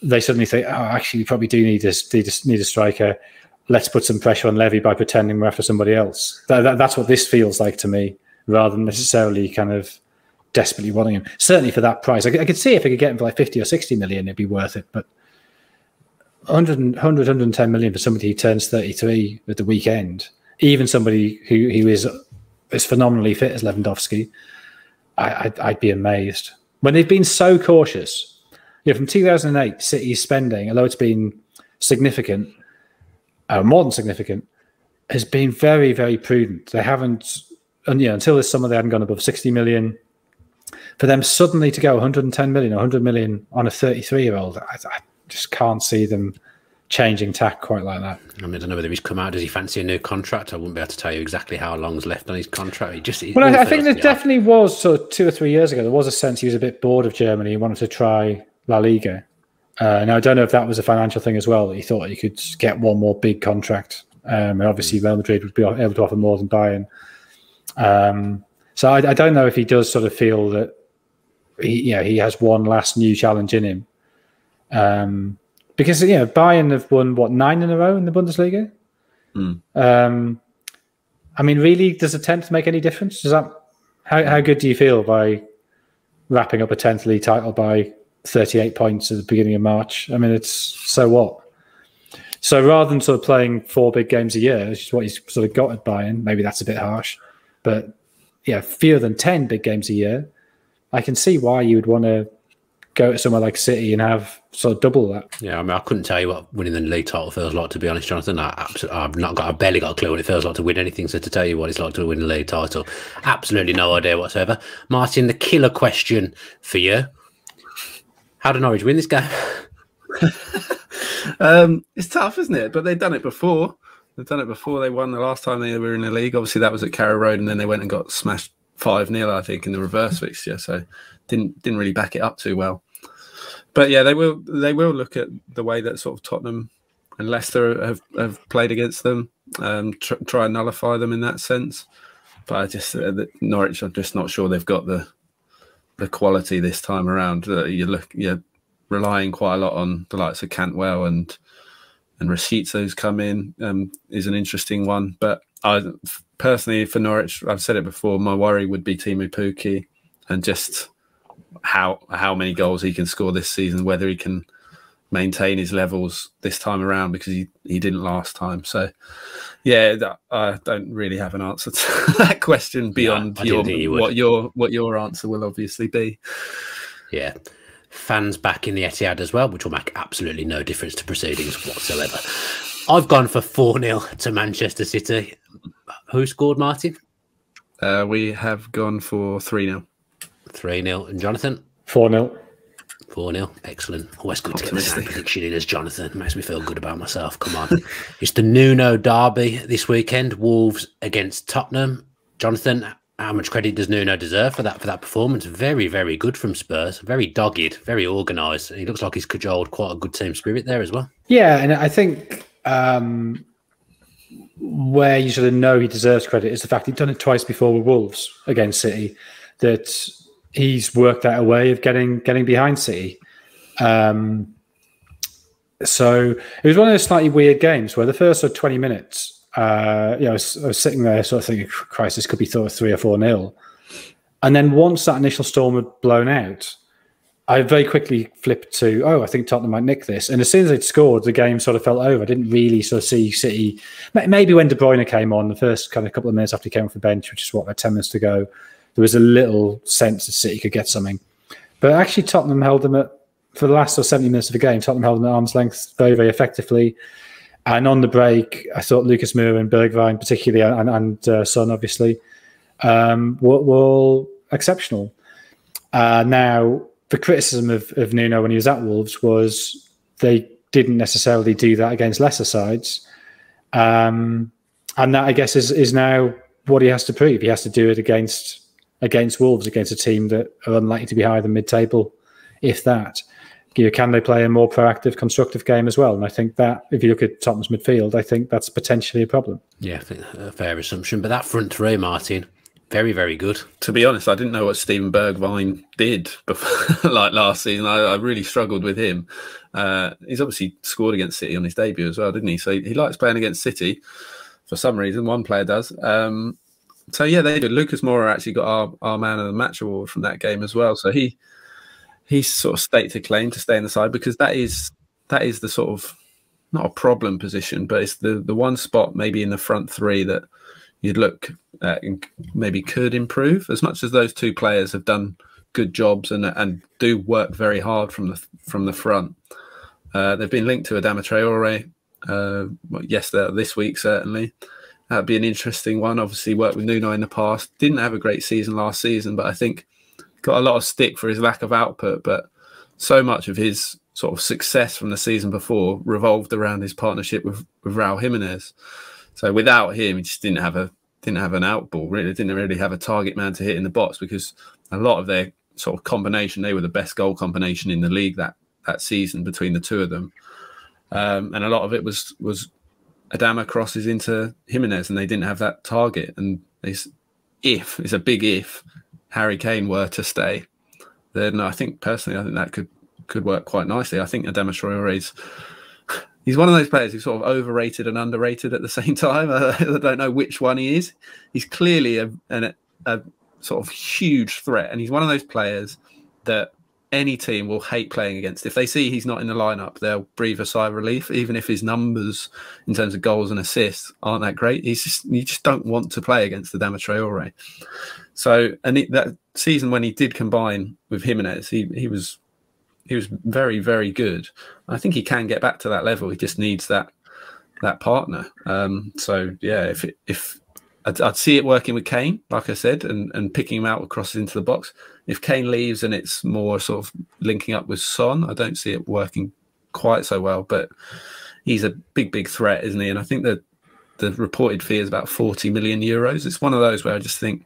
They suddenly think, actually, we probably do need a striker. Let's put some pressure on Levy by pretending we're after somebody else. That's what this feels like to me, rather than necessarily kind of desperately wanting him. Certainly for that price. I could see if I could get him for like 50 or 60 million, it'd be worth it. But 110 million for somebody who turns 33 at the weekend, even somebody who is as phenomenally fit as Lewandowski, I'd be amazed. When they've been so cautious, from 2008, City's spending, although it's been significant, more than significant, has been very, very prudent. They haven't, and until this summer, they hadn't gone above 60 million. For them suddenly to go 110 million, 100 million on a 33-year-old, I just can't see them changing tack quite like that. I mean, I don't know whether he's come out. Does he fancy a new contract? I wouldn't be able to tell you exactly how long's left on his contract. I think there definitely was, sort of 2 or 3 years ago, there was a sense he was a bit bored of Germany. He wanted to try La Liga. Now, I don't know if that was a financial thing as well. He thought he could get one more big contract. And obviously, Real Madrid would be able to offer more than Bayern. So I don't know if he does sort of feel that he has one last new challenge in him. Because Bayern have won 9 in a row in the Bundesliga. I mean, really, does a 10th make any difference? Does that? How good do you feel by wrapping up a 10th league title by 38 points at the beginning of March? I mean, it's so what? So rather than sort of playing 4 big games a year, which is what he's sort of got at Bayern, maybe that's a bit harsh, but fewer than 10 big games a year, I can see why you would want to go to somewhere like City and have sort of double that. Yeah, I mean, I couldn't tell you what winning the league title feels like, to be honest, Jonathan. I've barely got a clue what it feels like to win anything. So to tell you what it's like to win the league title, absolutely no idea whatsoever. Martin, the killer question for you: how did Norwich win this game? It's tough, isn't it? But they've done it before. They won the last time they were in the league. Obviously, that was at Carrow Road, and then they went and got smashed 5-0, I think, in the reverse fixture. So didn't really back it up too well. But yeah, they will look at the way that sort of Tottenham and Leicester have played against them, try and nullify them in that sense. But I just Norwich, I'm just not sure they've got the quality this time around. You're relying quite a lot on the likes of Cantwell and Rashica who's come in is an interesting one. But I personally, for Norwich, I've said it before, my worry would be Timu Pukki and just how many goals he can score this season, whether he can maintain his levels this time around, because he didn't last time. So yeah, I don't really have an answer to that question beyond what your answer will obviously be. Yeah. Fans back in the Etihad as well, which will make absolutely no difference to proceedings whatsoever. I've gone for 4-0 to Manchester City. Who scored, Martin? We have gone for 3-0. 3-0. And Jonathan? 4-0. 4-0. Excellent. Always good to get the same prediction in as Jonathan. Makes me feel good about myself. Come on. It's the Nuno derby this weekend. Wolves against Tottenham. Jonathan, how much credit does Nuno deserve for that performance? Very, very good from Spurs. Very dogged, very organised. He looks like he's cajoled quite a good team spirit there as well. Yeah, and I think where you sort of know he deserves credit is the fact he'd done it twice before with Wolves against City, that he's worked out a way of getting behind City. So it was one of those slightly weird games where the first sort of 20 minutes, I was sitting there sort of thinking, Christ, this could be thought of 3 or 4-0. And then once that initial storm had blown out, I very quickly flipped to, I think Tottenham might nick this. And as soon as they'd scored, the game sort of fell over. I didn't really sort of see City. Maybe when De Bruyne came on, the first kind of couple of minutes after he came off the bench, which is about 10 minutes to go, there was a little sense that City could get something. But actually, Tottenham held them for the last 70 minutes of the game, Tottenham held them at arm's length very, very effectively. And on the break, I thought Lucas Moura and Bergwijn, particularly, and Son, obviously, were all exceptional. Now, the criticism of Nuno when he was at Wolves was they didn't necessarily do that against lesser sides. And that, I guess, is now what he has to prove. He has to do it against Wolves, against a team that are unlikely to be higher than mid-table, if that. Can they play a more proactive, constructive game as well? And I think that, if you look at Tottenham's midfield, I think that's potentially a problem. Yeah, I think a fair assumption. But that front three, Martin, very, very good. To be honest, I didn't know what Steven Bergwijn did before, like last season. I really struggled with him. He's obviously scored against City on his debut as well, didn't he? So he likes playing against City for some reason. One player does. So yeah, they did. Lucas Moura actually got our man of the match award from that game as well. So he sort of staked a claim to stay in the side, because that is the sort of, not a problem position, but it's the one spot maybe in the front three that you'd look at and maybe could improve. As much as those two players have done good jobs and do work very hard from the front, they've been linked to Adama Traore this week certainly, That'd be an interesting one. Obviously, worked with Nuno in the past. Didn't have a great season last season, but I think got a lot of stick for his lack of output. But so much of his sort of success from the season before revolved around his partnership with Raul Jimenez. So without him, he just didn't have an out ball. Really, didn't really have a target man to hit in the box, because a lot of their sort of combination, they were the best goal combination in the league that season between the two of them, and a lot of it was Adama crosses into Jimenez, and they didn't have that target. And it's a big if Harry Kane were to stay, then I think that could work quite nicely. I think Adama Traore's he's one of those players who's sort of overrated and underrated at the same time. I don't know which one he is. He's clearly a sort of huge threat, and he's one of those players that any team will hate playing against. If they see he's not in the lineup, they'll breathe a sigh of relief, even if his numbers in terms of goals and assists aren't that great. You just don't want to play against Adama Traore. So, and that season when he did combine with Jimenez, he was very, very good. I think he can get back to that level. He just needs that partner. So yeah, if I'd see it working with Kane, like I said, and picking him out with crosses into the box. If Kane leaves and it's more sort of linking up with Son, I don't see it working quite so well. But he's a big, big threat, isn't he? And I think that the reported fee is about 40 million euros. It's one of those where I just think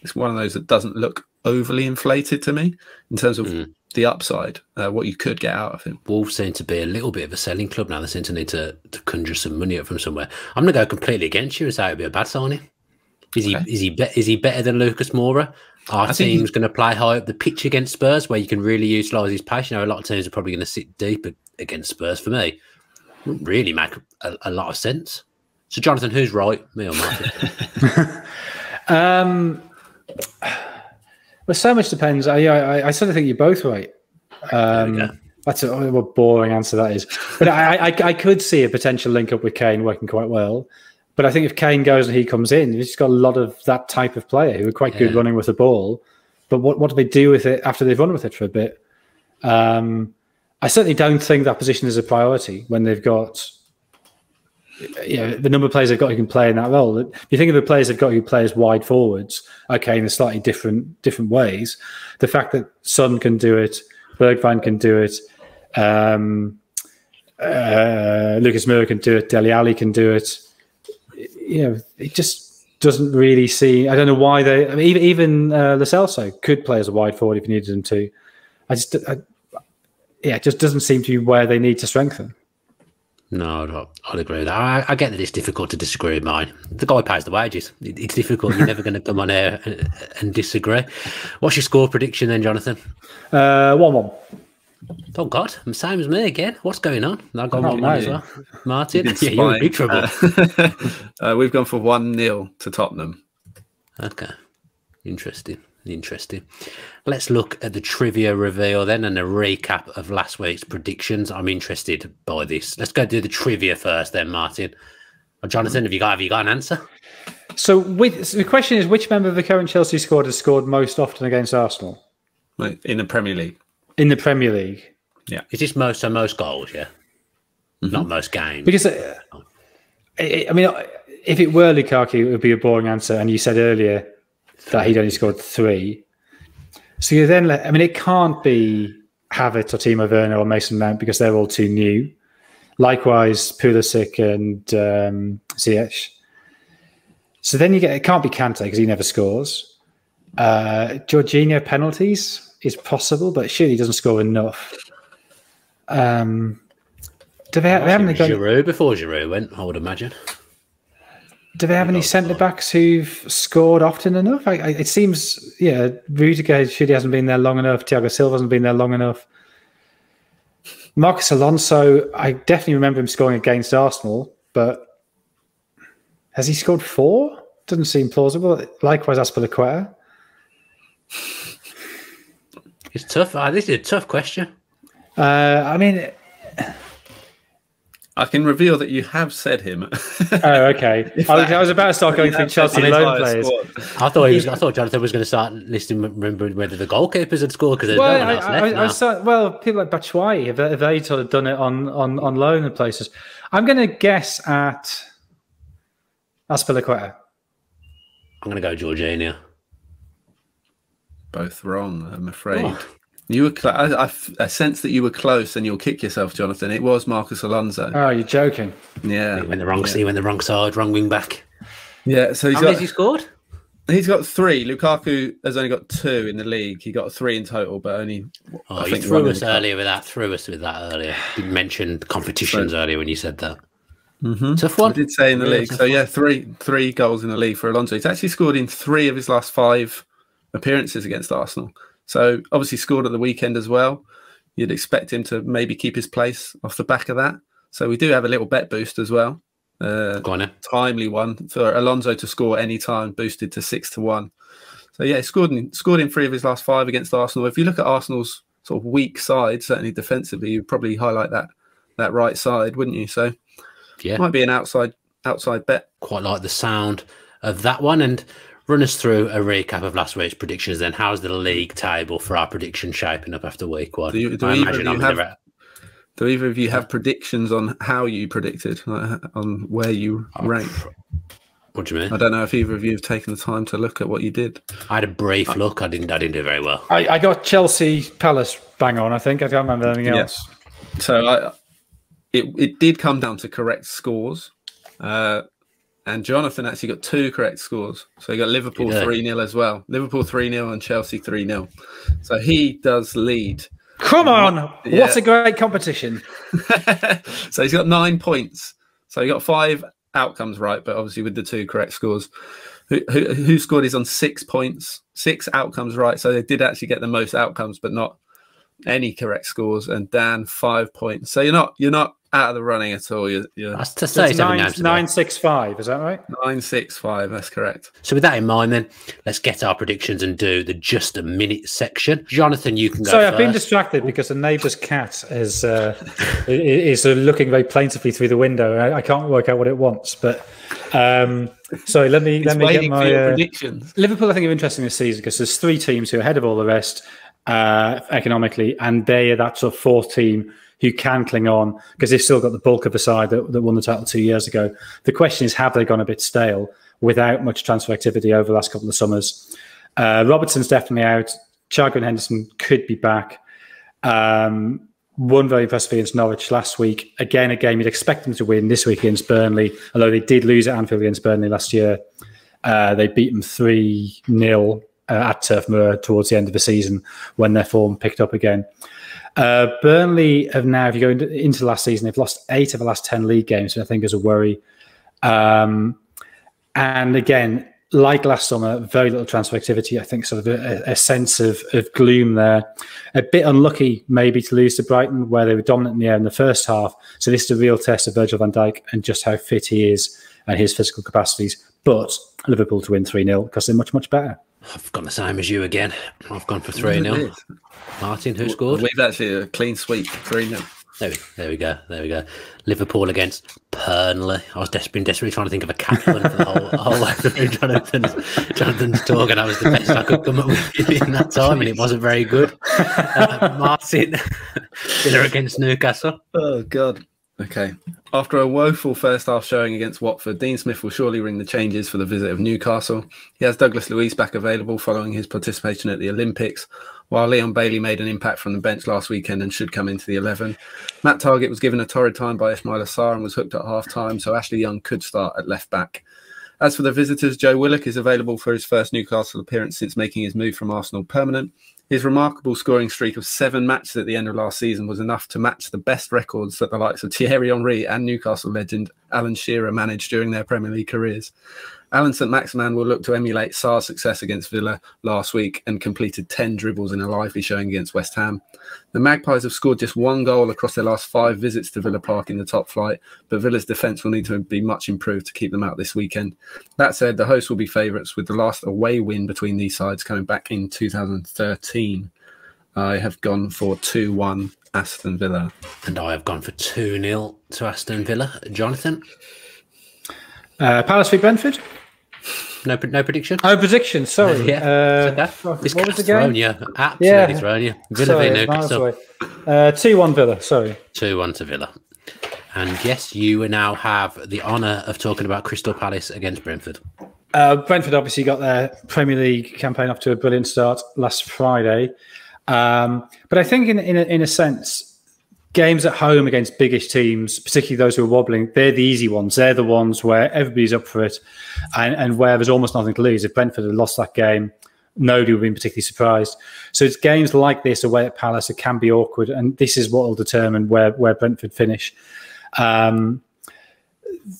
it's one of those that doesn't look overly inflated to me in terms of the upside, what you could get out of him. Wolves seem to be a little bit of a selling club now. They seem to need to conjure some money up from somewhere. I'm going to go completely against you and say it would be a bad signing. Is he better than Lucas Moura? Our team's going to play high up the pitch against Spurs, where you can really utilise his pace. You know, a lot of teams are probably going to sit deep against Spurs. For me, it wouldn't really make a lot of sense. So, Jonathan, who's right, me or Martin? Well, so much depends. I sort of think you're both right. That's what boring answer that is. But I could see a potential link up with Kane working quite well. But I think if Kane goes and he comes in, he's just got a lot of that type of player who are quite good running with the ball. But what do they do with it after they've run with it for a bit? I certainly don't think that position is a priority when they've got the number of players they've got who can play in that role. If you think of the players they've got who play as wide forwards, okay, in a slightly different ways, the fact that Son can do it, Bergwijn can do it, Lucas Moura can do it, Dele Alli can do it. It just doesn't really see. I don't know why they. I mean, even Lo Celso could play as a wide forward if you needed him to. It just doesn't seem to be where they need to strengthen. No, I'd agree with that. I get that it's difficult to disagree with mine. The guy pays the wages. It's difficult. You're never going to come on air and disagree. What's your score prediction then, Jonathan? 1-1. Oh, God. Same as me again. What's going on? I've gone 1-1 as well. Martin? Yeah, you're in big trouble. We've gone for 1-0 to Tottenham. Okay. Interesting. Let's look at the trivia reveal then and a recap of last week's predictions. I'm interested by this. Let's go do the trivia first then, Martin. Or Jonathan, have you got an answer? So the question is, which member of the current Chelsea squad has scored most often against Arsenal? In the Premier League. In the Premier League. Yeah. Is this most goals, yeah? Not most games. Because, I mean, if it were Lukaku, it would be a boring answer. And you said earlier that he'd only scored 3. So you then, I mean, it can't be Havertz or Timo Werner or Mason Mount because they're all too new. Likewise, Pulisic and Ziyech. So then it can't be Kante because he never scores. Jorginho penalties is possible, but surely he doesn't score enough. Do they haven't got Giroud before Giroud went, I would imagine. Do they have any centre backs who've scored often enough? It seems, Rudiger surely hasn't been there long enough. Thiago Silva hasn't been there long enough. Marcus Alonso, I definitely remember him scoring against Arsenal, but has he scored 4? Doesn't seem plausible. Likewise, Azpilicueta. It's tough. This is a tough question. I mean, I can reveal that you have said him. Oh, okay. I was about to start going through Chelsea loan players. I thought Jonathan was going to start listing, remembering whether the goalkeepers had scored because there's no one else left. People like Batshuayi, have they sort of done it on loan in places? I'm going to guess at Azpilicueta. I'm going to go Jorginho. Both wrong, I'm afraid. Oh. You were. I sense that you were close, and you'll kick yourself, Jonathan. It was Marcos Alonso. Oh, you're joking? Yeah, he went the wrong. He went the wrong side, wrong wing back. Yeah. So how many has he scored? He's got 3. Lukaku has only got 2 in the league. He got 3 in total, but only. Oh, you threw us earlier with that. Threw us with that earlier. You mentioned competitions earlier when you said that. Tough one. I did say in the league. So yeah, three goals in the league for Alonso. He's actually scored in 3 of his last 5 appearances against Arsenal. So obviously scored at the weekend as well. You'd expect him to maybe keep his place off the back of that. So we do have a little bet boost as well. Timely one for Alonso to score any time, boosted to 6-1. So yeah, he scored in 3 of his last 5 against Arsenal. If you look at Arsenal's sort of weak side, certainly defensively, you'd probably highlight that right side, wouldn't you? So yeah, might be an outside bet. Quite like the sound of that one. And run us through a recap of last week's predictions then. How's the league table for our predictions shaping up after week 1? Do either of you have predictions on how you predicted, on where you rank? What do you mean? I don't know if either of you have taken the time to look at what you did. I had a brief look. I didn't do very well. I got Chelsea Palace bang on, I think. I can't remember anything else. So it did come down to correct scores. And Jonathan actually got 2 correct scores. So he got Liverpool 3-0 as well. Liverpool 3-0 and Chelsea 3-0. So he does lead. Come on! Yeah. What a great competition. So he's got 9 points. So he got 5 outcomes right, but obviously with the 2 correct scores. WhoScored is on 6 points, 6 outcomes right. So they did actually get the most outcomes, but not any correct scores. And Dan 5 points. So you're not out of the running at all. That's to say, 965, is that right? 965, that's correct. So with that in mind, then let's get our predictions and do the just a minute section. Jonathan, you can go. Sorry, first. I've been distracted because the neighbour's cat is looking very plaintively through the window. I can't work out what it wants, but sorry. Let me get my predictions. Liverpool, I think, are interesting this season because there's 3 teams who are ahead of all the rest economically, and they are that sort of 4th team who can cling on because they've still got the bulk of the side that won the title 2 years ago. The question is, have they gone a bit stale without much transfer activity over the last couple of summers? Robertson's definitely out. Thiago and Henderson could be back. Won very impressively against Norwich last week. Again, a game you'd expect them to win this week against Burnley, although they did lose at Anfield against Burnley last year. They beat them 3-0 at Turf Moor towards the end of the season when their form picked up again. Burnley have now, if you go into last season, they've lost 8 of the last 10 league games, which I think is a worry. And again, like last summer, very little transfer activity. I think sort of a sense of gloom there. A bit unlucky maybe to lose to Brighton, where they were dominant in the air in the first half. So this is a real test of Virgil van Dijk and just how fit he is and his physical capacities. But Liverpool to win 3-0 because they're much, much better. I've gone the same as you again. I've gone for 3-0. Martin, who scored? We've actually a clean sweep, 3-0. There we go. Liverpool against Burnley. I was desperately trying to think of a captain for the whole way through Jonathan's talk, and that was the best I could come up with in that time, and it wasn't very good. Martin, Villa against Newcastle. Oh, God. Okay. After a woeful first half showing against Watford, Dean Smith will surely ring the changes for the visit of Newcastle. He has Douglas Luiz back available following his participation at the Olympics, while Leon Bailey made an impact from the bench last weekend and should come into the 11. Matt Targett was given a torrid time by Ismail Assar and was hooked at half-time, so Ashley Young could start at left-back. As for the visitors, Joe Willock is available for his first Newcastle appearance since making his move from Arsenal permanent. His remarkable scoring streak of 7 matches at the end of last season was enough to match the best records that the likes of Thierry Henry and Newcastle legend Alan Shearer managed during their Premier League careers. Alan St Maximin will look to emulate Sarr's success against Villa last week and completed 10 dribbles in a lively showing against West Ham. The Magpies have scored just 1 goal across their last 5 visits to Villa Park in the top flight, but Villa's defence will need to be much improved to keep them out this weekend. That said, the hosts will be favourites, with the last away win between these sides coming back in 2013. I have gone for 2-1 Aston Villa. And I have gone for 2-0 to Aston Villa. Jonathan? Palace v Brentford? No prediction? Oh, prediction, sorry. What was the game? Thrown you. Absolutely thrown you. Villa v Newcastle. 2-1 Villa, sorry. 2-1 to Villa. And yes, you now have the honour of talking about Crystal Palace against Brentford. Brentford obviously got their Premier League campaign off to a brilliant start last Friday. But I think in a sense, games at home against biggish teams, particularly those who are wobbling, they're the easy ones. They're the ones where everybody's up for it and where there's almost nothing to lose. If Brentford had lost that game, nobody would have been particularly surprised. So it's games like this away at Palace that can be awkward, and this is what will determine where Brentford finish.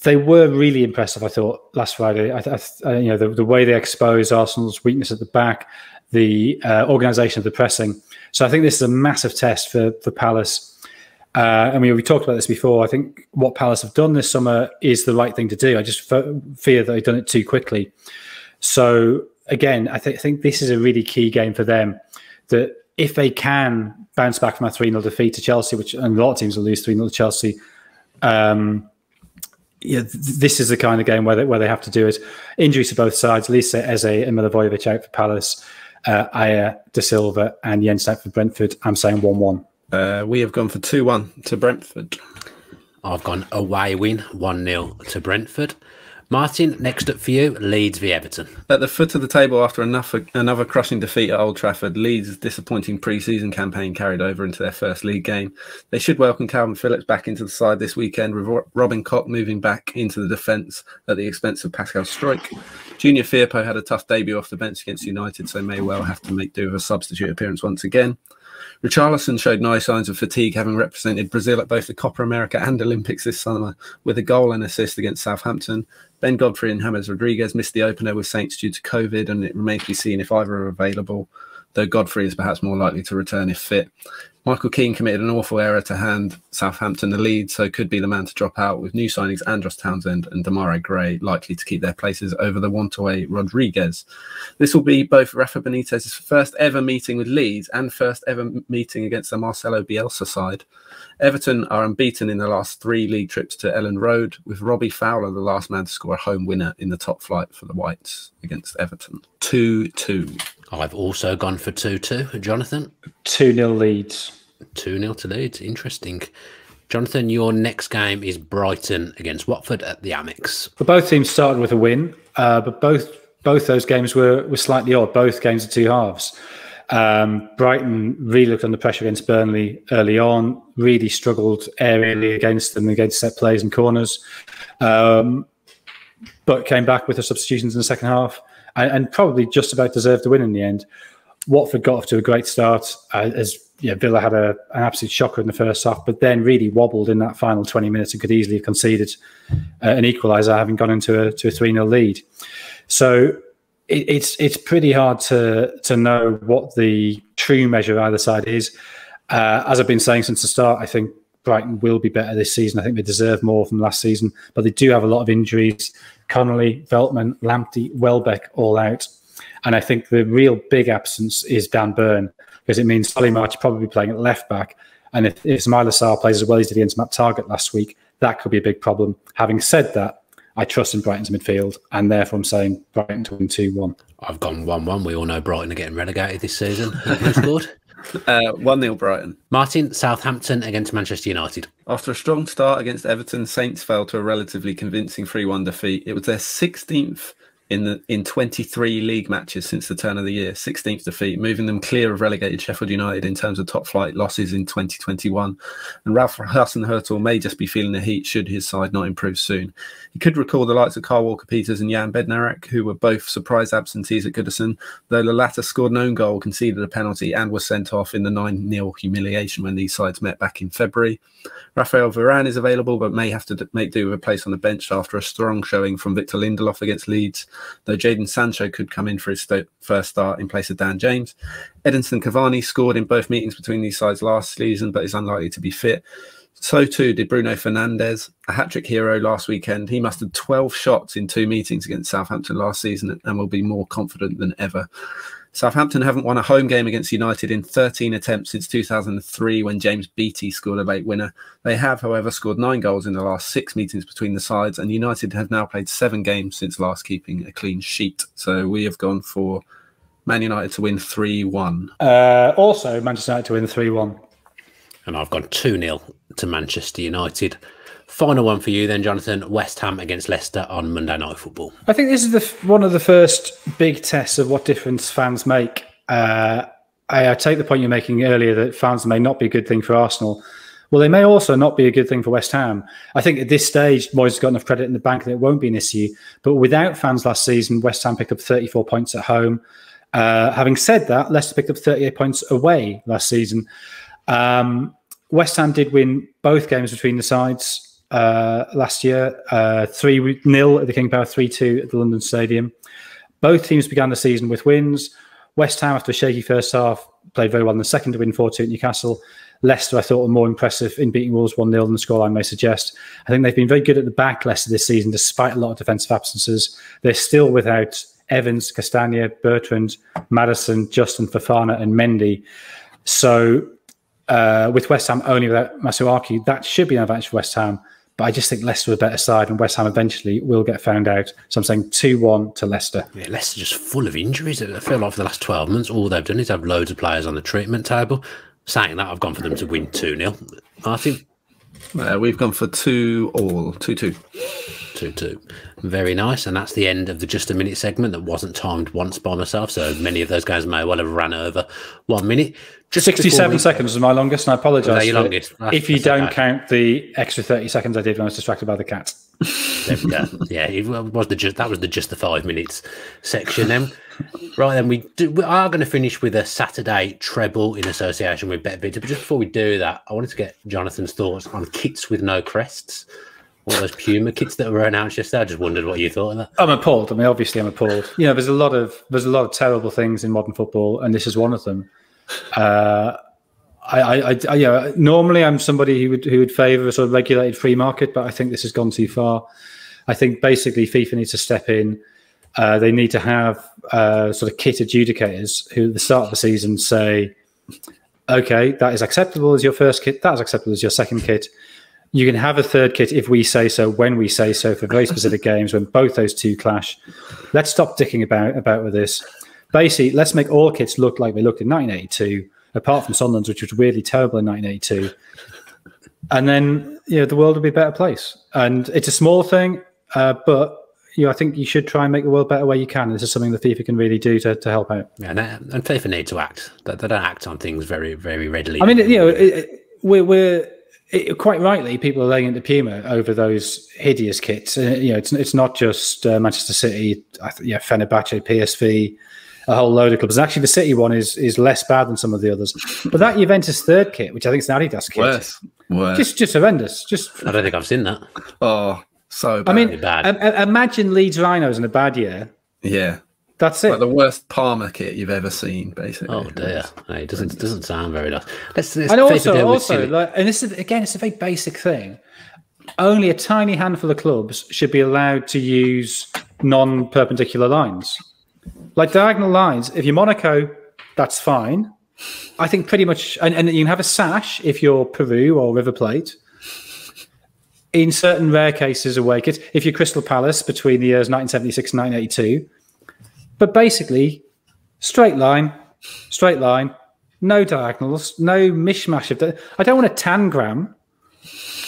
They were really impressive, I thought, last Friday. The way they exposed Arsenal's weakness at the back, the organisation of the pressing. So I think this is a massive test for Palace. We talked about this before. I think what Palace have done this summer is the right thing to do. I just fear that they've done it too quickly. So again, I think this is a really key game for them. That if they can bounce back from a 3-0 defeat to Chelsea, and a lot of teams will lose 3-0 to Chelsea, this is the kind of game where they have to do it. Injuries to both sides. Lisa, Eze and Milivojevic out for Palace. Aya, De Silva and Jens out for Brentford. I'm saying 1-1. We have gone for 2-1 to Brentford. I've gone away win, 1-0 to Brentford. Martin, next up for you, Leeds v Everton. At the foot of the table after another crushing defeat at Old Trafford, Leeds' disappointing pre-season campaign carried over into their first league game. They should welcome Calvin Phillips back into the side this weekend, with Robin Koch moving back into the defence at the expense of Pascal Struijk. Junior Firpo had a tough debut off the bench against United, so may well have to make do with a substitute appearance once again. Richarlison showed no signs of fatigue, having represented Brazil at both the Copa America and Olympics this summer, with a goal and assist against Southampton. Ben Godfrey and James Rodriguez missed the opener with Saints due to COVID, and it remains to be seen if either are available, though Godfrey is perhaps more likely to return if fit. Michael Keane committed an awful error to hand Southampton the lead, so could be the man to drop out, with new signings Andros Townsend and Demarai Gray likely to keep their places over the want-away Rodriguez. This will be both Rafa Benitez's first ever meeting with Leeds and first ever meeting against the Marcelo Bielsa side. Everton are unbeaten in the last 3 league trips to Ellen Road, with Robbie Fowler the last man to score a home winner in the top flight for the Whites against Everton. 2-2. I've also gone for 2-2. Jonathan? 2-0 Leeds. 2-0 to Leeds. Interesting. Jonathan, your next game is Brighton against Watford at the Amex. But both teams started with a win, but both those games were slightly odd. Both games are 2 halves. Brighton really looked under pressure against Burnley early on, really struggled aerially against them, against set plays and corners, but came back with the substitutions in the second half and probably just about deserved the win in the end. Watford got off to a great start, Villa had an absolute shocker in the first half, but then really wobbled in that final 20 minutes and could easily have conceded an equaliser, having gone into a 3-0 lead. So it's pretty hard to know what the true measure of either side is. As I've been saying since the start, I think Brighton will be better this season. I think they deserve more from last season, but they do have a lot of injuries. Connolly, Veltman, Lamptey, Welbeck all out. And I think the real big absence is Dan Burn, because it means Solly March probably playing at left back. And if Ismaila Sarr plays as well as he did against Matt Targett last week, that could be a big problem. Having said that, I trust in Brighton's midfield, and therefore I'm saying Brighton to win 2-1. I've gone 1-1. We all know Brighton are getting relegated this season. Who scored? 1-0 Brighton. Martin, Southampton against Manchester United. After a strong start against Everton, Saints fell to a relatively convincing 3-1 defeat. It was their 16th in 23 league matches since the turn of the year, 16th defeat, moving them clear of relegated Sheffield United in terms of top flight losses in 2021. And Ralph Hasenhüttl may just be feeling the heat should his side not improve soon. He could recall the likes of Kyle Walker-Peters and Jan Bednarek, who were both surprise absentees at Goodison, though the latter scored an own goal, conceded a penalty and was sent off in the 9-0 humiliation when these sides met back in February. Rafael Varane is available, but may have to make do with a place on the bench after a strong showing from Victor Lindelof against Leeds, though Jadon Sancho could come in for his first start in place of Dan James. Edinson Cavani scored in both meetings between these sides last season, but is unlikely to be fit. So too did Bruno Fernandes, a hat-trick hero last weekend. He mustered 12 shots in 2 meetings against Southampton last season and will be more confident than ever. Southampton haven't won a home game against United in 13 attempts since 2003 when James Beattie scored a late winner. They have, however, scored 9 goals in the last 6 meetings between the sides, and United have now played 7 games since last keeping a clean sheet. So we have gone for Man United to win 3-1. Also, Manchester United to win 3-1. And I've gone 2-0 to Manchester United. Final one for you then, Jonathan. West Ham against Leicester on Monday Night Football. I think this is one of the first big tests of what difference fans make. I take the point you're making earlier that fans may not be a good thing for Arsenal. Well, they may also not be a good thing for West Ham. I think at this stage, Moyes has got enough credit in the bank that it won't be an issue. But without fans last season, West Ham picked up 34 points at home. Having said that, Leicester picked up 38 points away last season. West Ham did win both games between the sides last year, 3-0 at the King Power, 3-2 at the London Stadium. Both teams began the season with wins. West Ham, after a shaky first half, played very well in the second to win 4-2 at Newcastle. Leicester, I thought, were more impressive in beating Wolves 1-0 than the scoreline may suggest. I think they've been very good at the back, Leicester, this season, despite a lot of defensive absences. They're still without Evans, Castagna, Bertrand, Maddison, Justin, Fofana and Mendy. So with West Ham only without Masuaku, that should be an advantage for West Ham. But I just think Leicester are a better side and West Ham eventually will get found out. So I'm saying 2-1 to Leicester. Yeah, Leicester just full of injuries. I feel like for the last 12 months, all they've done is have loads of players on the treatment table. Saying that, I've gone for them to win 2-0. Martin? We've gone for 2-2. 2-2. Very nice. And that's the end of the Just a Minute segment that wasn't timed once by myself. So many of those guys may well have ran over 1 minute. Just 67 seconds was my longest, and I apologise your longest. If you don't count the extra 30 seconds I did when I was distracted by the cat. There we go. Yeah, that was the just the 5 minutes section. Then, right then, we are going to finish with a Saturday treble in association with BetVictor. But just before we do that, I wanted to get Jonathan's thoughts on kits with no crests. All those Puma kits that were announced yesterday. I just wondered what you thought of that. I'm appalled. I mean, obviously, I'm appalled. You know, there's a lot of terrible things in modern football, and this is one of them. Normally I'm somebody who would favour a sort of regulated free market, but I think this has gone too far. I think basically FIFA needs to step in. They need to have sort of kit adjudicators who at the start of the season say, okay, that is acceptable as your first kit, that is acceptable as your second kit. You can have a third kit if we say so, when we say so, for very specific games when both those two clash. Let's stop dicking about with this. Basically, let's make all kits look like they looked in 1982, apart from Sunderland's, which was weirdly terrible in 1982. And then, the world will be a better place. And it's a small thing, but I think you should try and make the world better where you can. This is something that FIFA can really do to help out. Yeah, and FIFA need to act. They don't act on things very, very readily. I mean, we're quite rightly, people are laying into Puma over those hideous kits. It's not just Manchester City, Fenerbahce, PSV, a whole load of clubs. Actually, the City one is less bad than some of the others. But that Juventus third kit, which I think is an Adidas kit, worse. Just horrendous. I don't think I've seen that. Oh, so bad. I mean, imagine Leeds Rhinos in a bad year. Yeah. That's it. Like the worst Parma kit you've ever seen, basically. Oh dear, it doesn't sound very nice. And also, and this is again, it's a very basic thing. Only a tiny handful of clubs should be allowed to use non-perpendicular lines, like diagonal lines. If you're Monaco, that's fine. I think pretty much, and you can have a sash if you're Peru or River Plate. In certain rare cases, away kits. If you're Crystal Palace between the years 1976 and 1982. But basically, straight line, no diagonals, no mishmash of that. I don't want a tangram.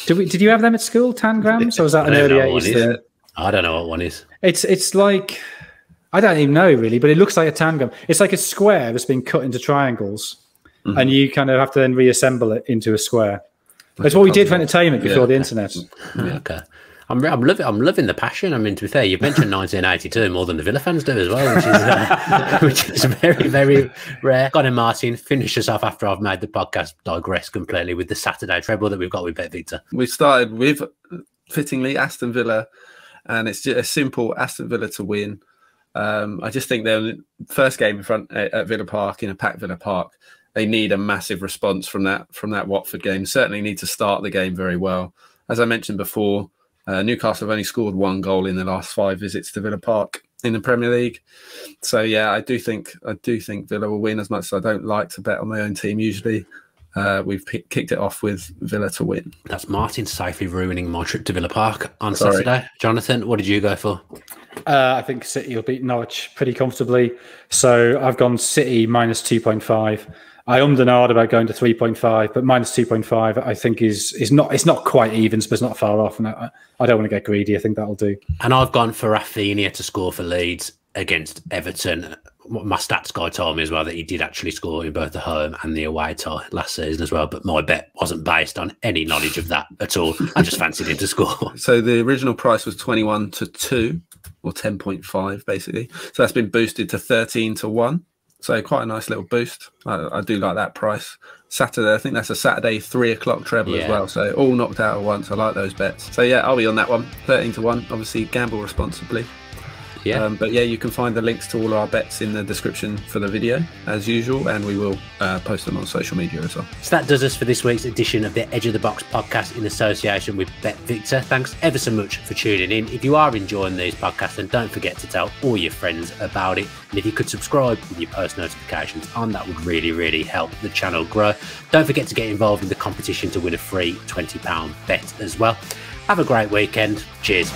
Did you have them at school, tangrams? Or was that an early 80s thing? I don't know what one is. It's like, I don't even know really, but it looks like a tangram. It's like a square that's been cut into triangles, and you kind of have to then reassemble it into a square. That's what we did for entertainment before the internet. Yeah. Okay. I'm loving the passion. I mean, to be fair, you've mentioned 1982 more than the Villa fans do as well, which is very, very rare. Go on, Martin, finish us off after I've made the podcast digress completely with the Saturday treble that we've got with BetVictor. We started with, fittingly, Aston Villa, and it's just a simple Aston Villa to win. I just think their first game in front at Villa Park, in a packed Villa Park, they need a massive response from that Watford game. Certainly need to start the game very well. As I mentioned before, Newcastle have only scored 1 goal in the last 5 visits to Villa Park in the Premier League. So yeah, I do think Villa will win. As much as I don't like to bet on my own team usually, we've kicked it off with Villa to win. That's Martin safely ruining my trip to Villa Park on Saturday. Jonathan, what did you go for? I think City will beat Norwich pretty comfortably. So I've gone City minus 2.5. I ummed and ahed about going to 3.5, but minus 2.5 I think is not, it's not quite even, but it's not far off, and I don't want to get greedy. I think that'll do. And I've gone for Rafinha to score for Leeds against Everton. My stats guy told me as well that he did actually score in both the home and the away tie last season as well, but my bet wasn't based on any knowledge of that at all. I just fancied him to score. So the original price was 21 to 2, or 10.5 basically. So that's been boosted to 13 to 1. So quite a nice little boost. I do like that price. Saturday, I think that's a Saturday 3 o'clock treble as well. So all knocked out at once. I like those bets. So yeah, I'll be on that one. 13 to 1. Obviously, gamble responsibly. Yeah. But yeah, you can find the links to all our bets in the description for the video as usual, and we will post them on social media as well. So that does us for this week's edition of the Edge of the Box podcast in association with Bet Victor. Thanks ever so much for tuning in. If you are enjoying these podcasts, then don't forget to tell all your friends about it. And if you could subscribe with your post notifications on, that would really, really help the channel grow. Don't forget to get involved in the competition to win a free £20 bet as well. Have a great weekend. Cheers.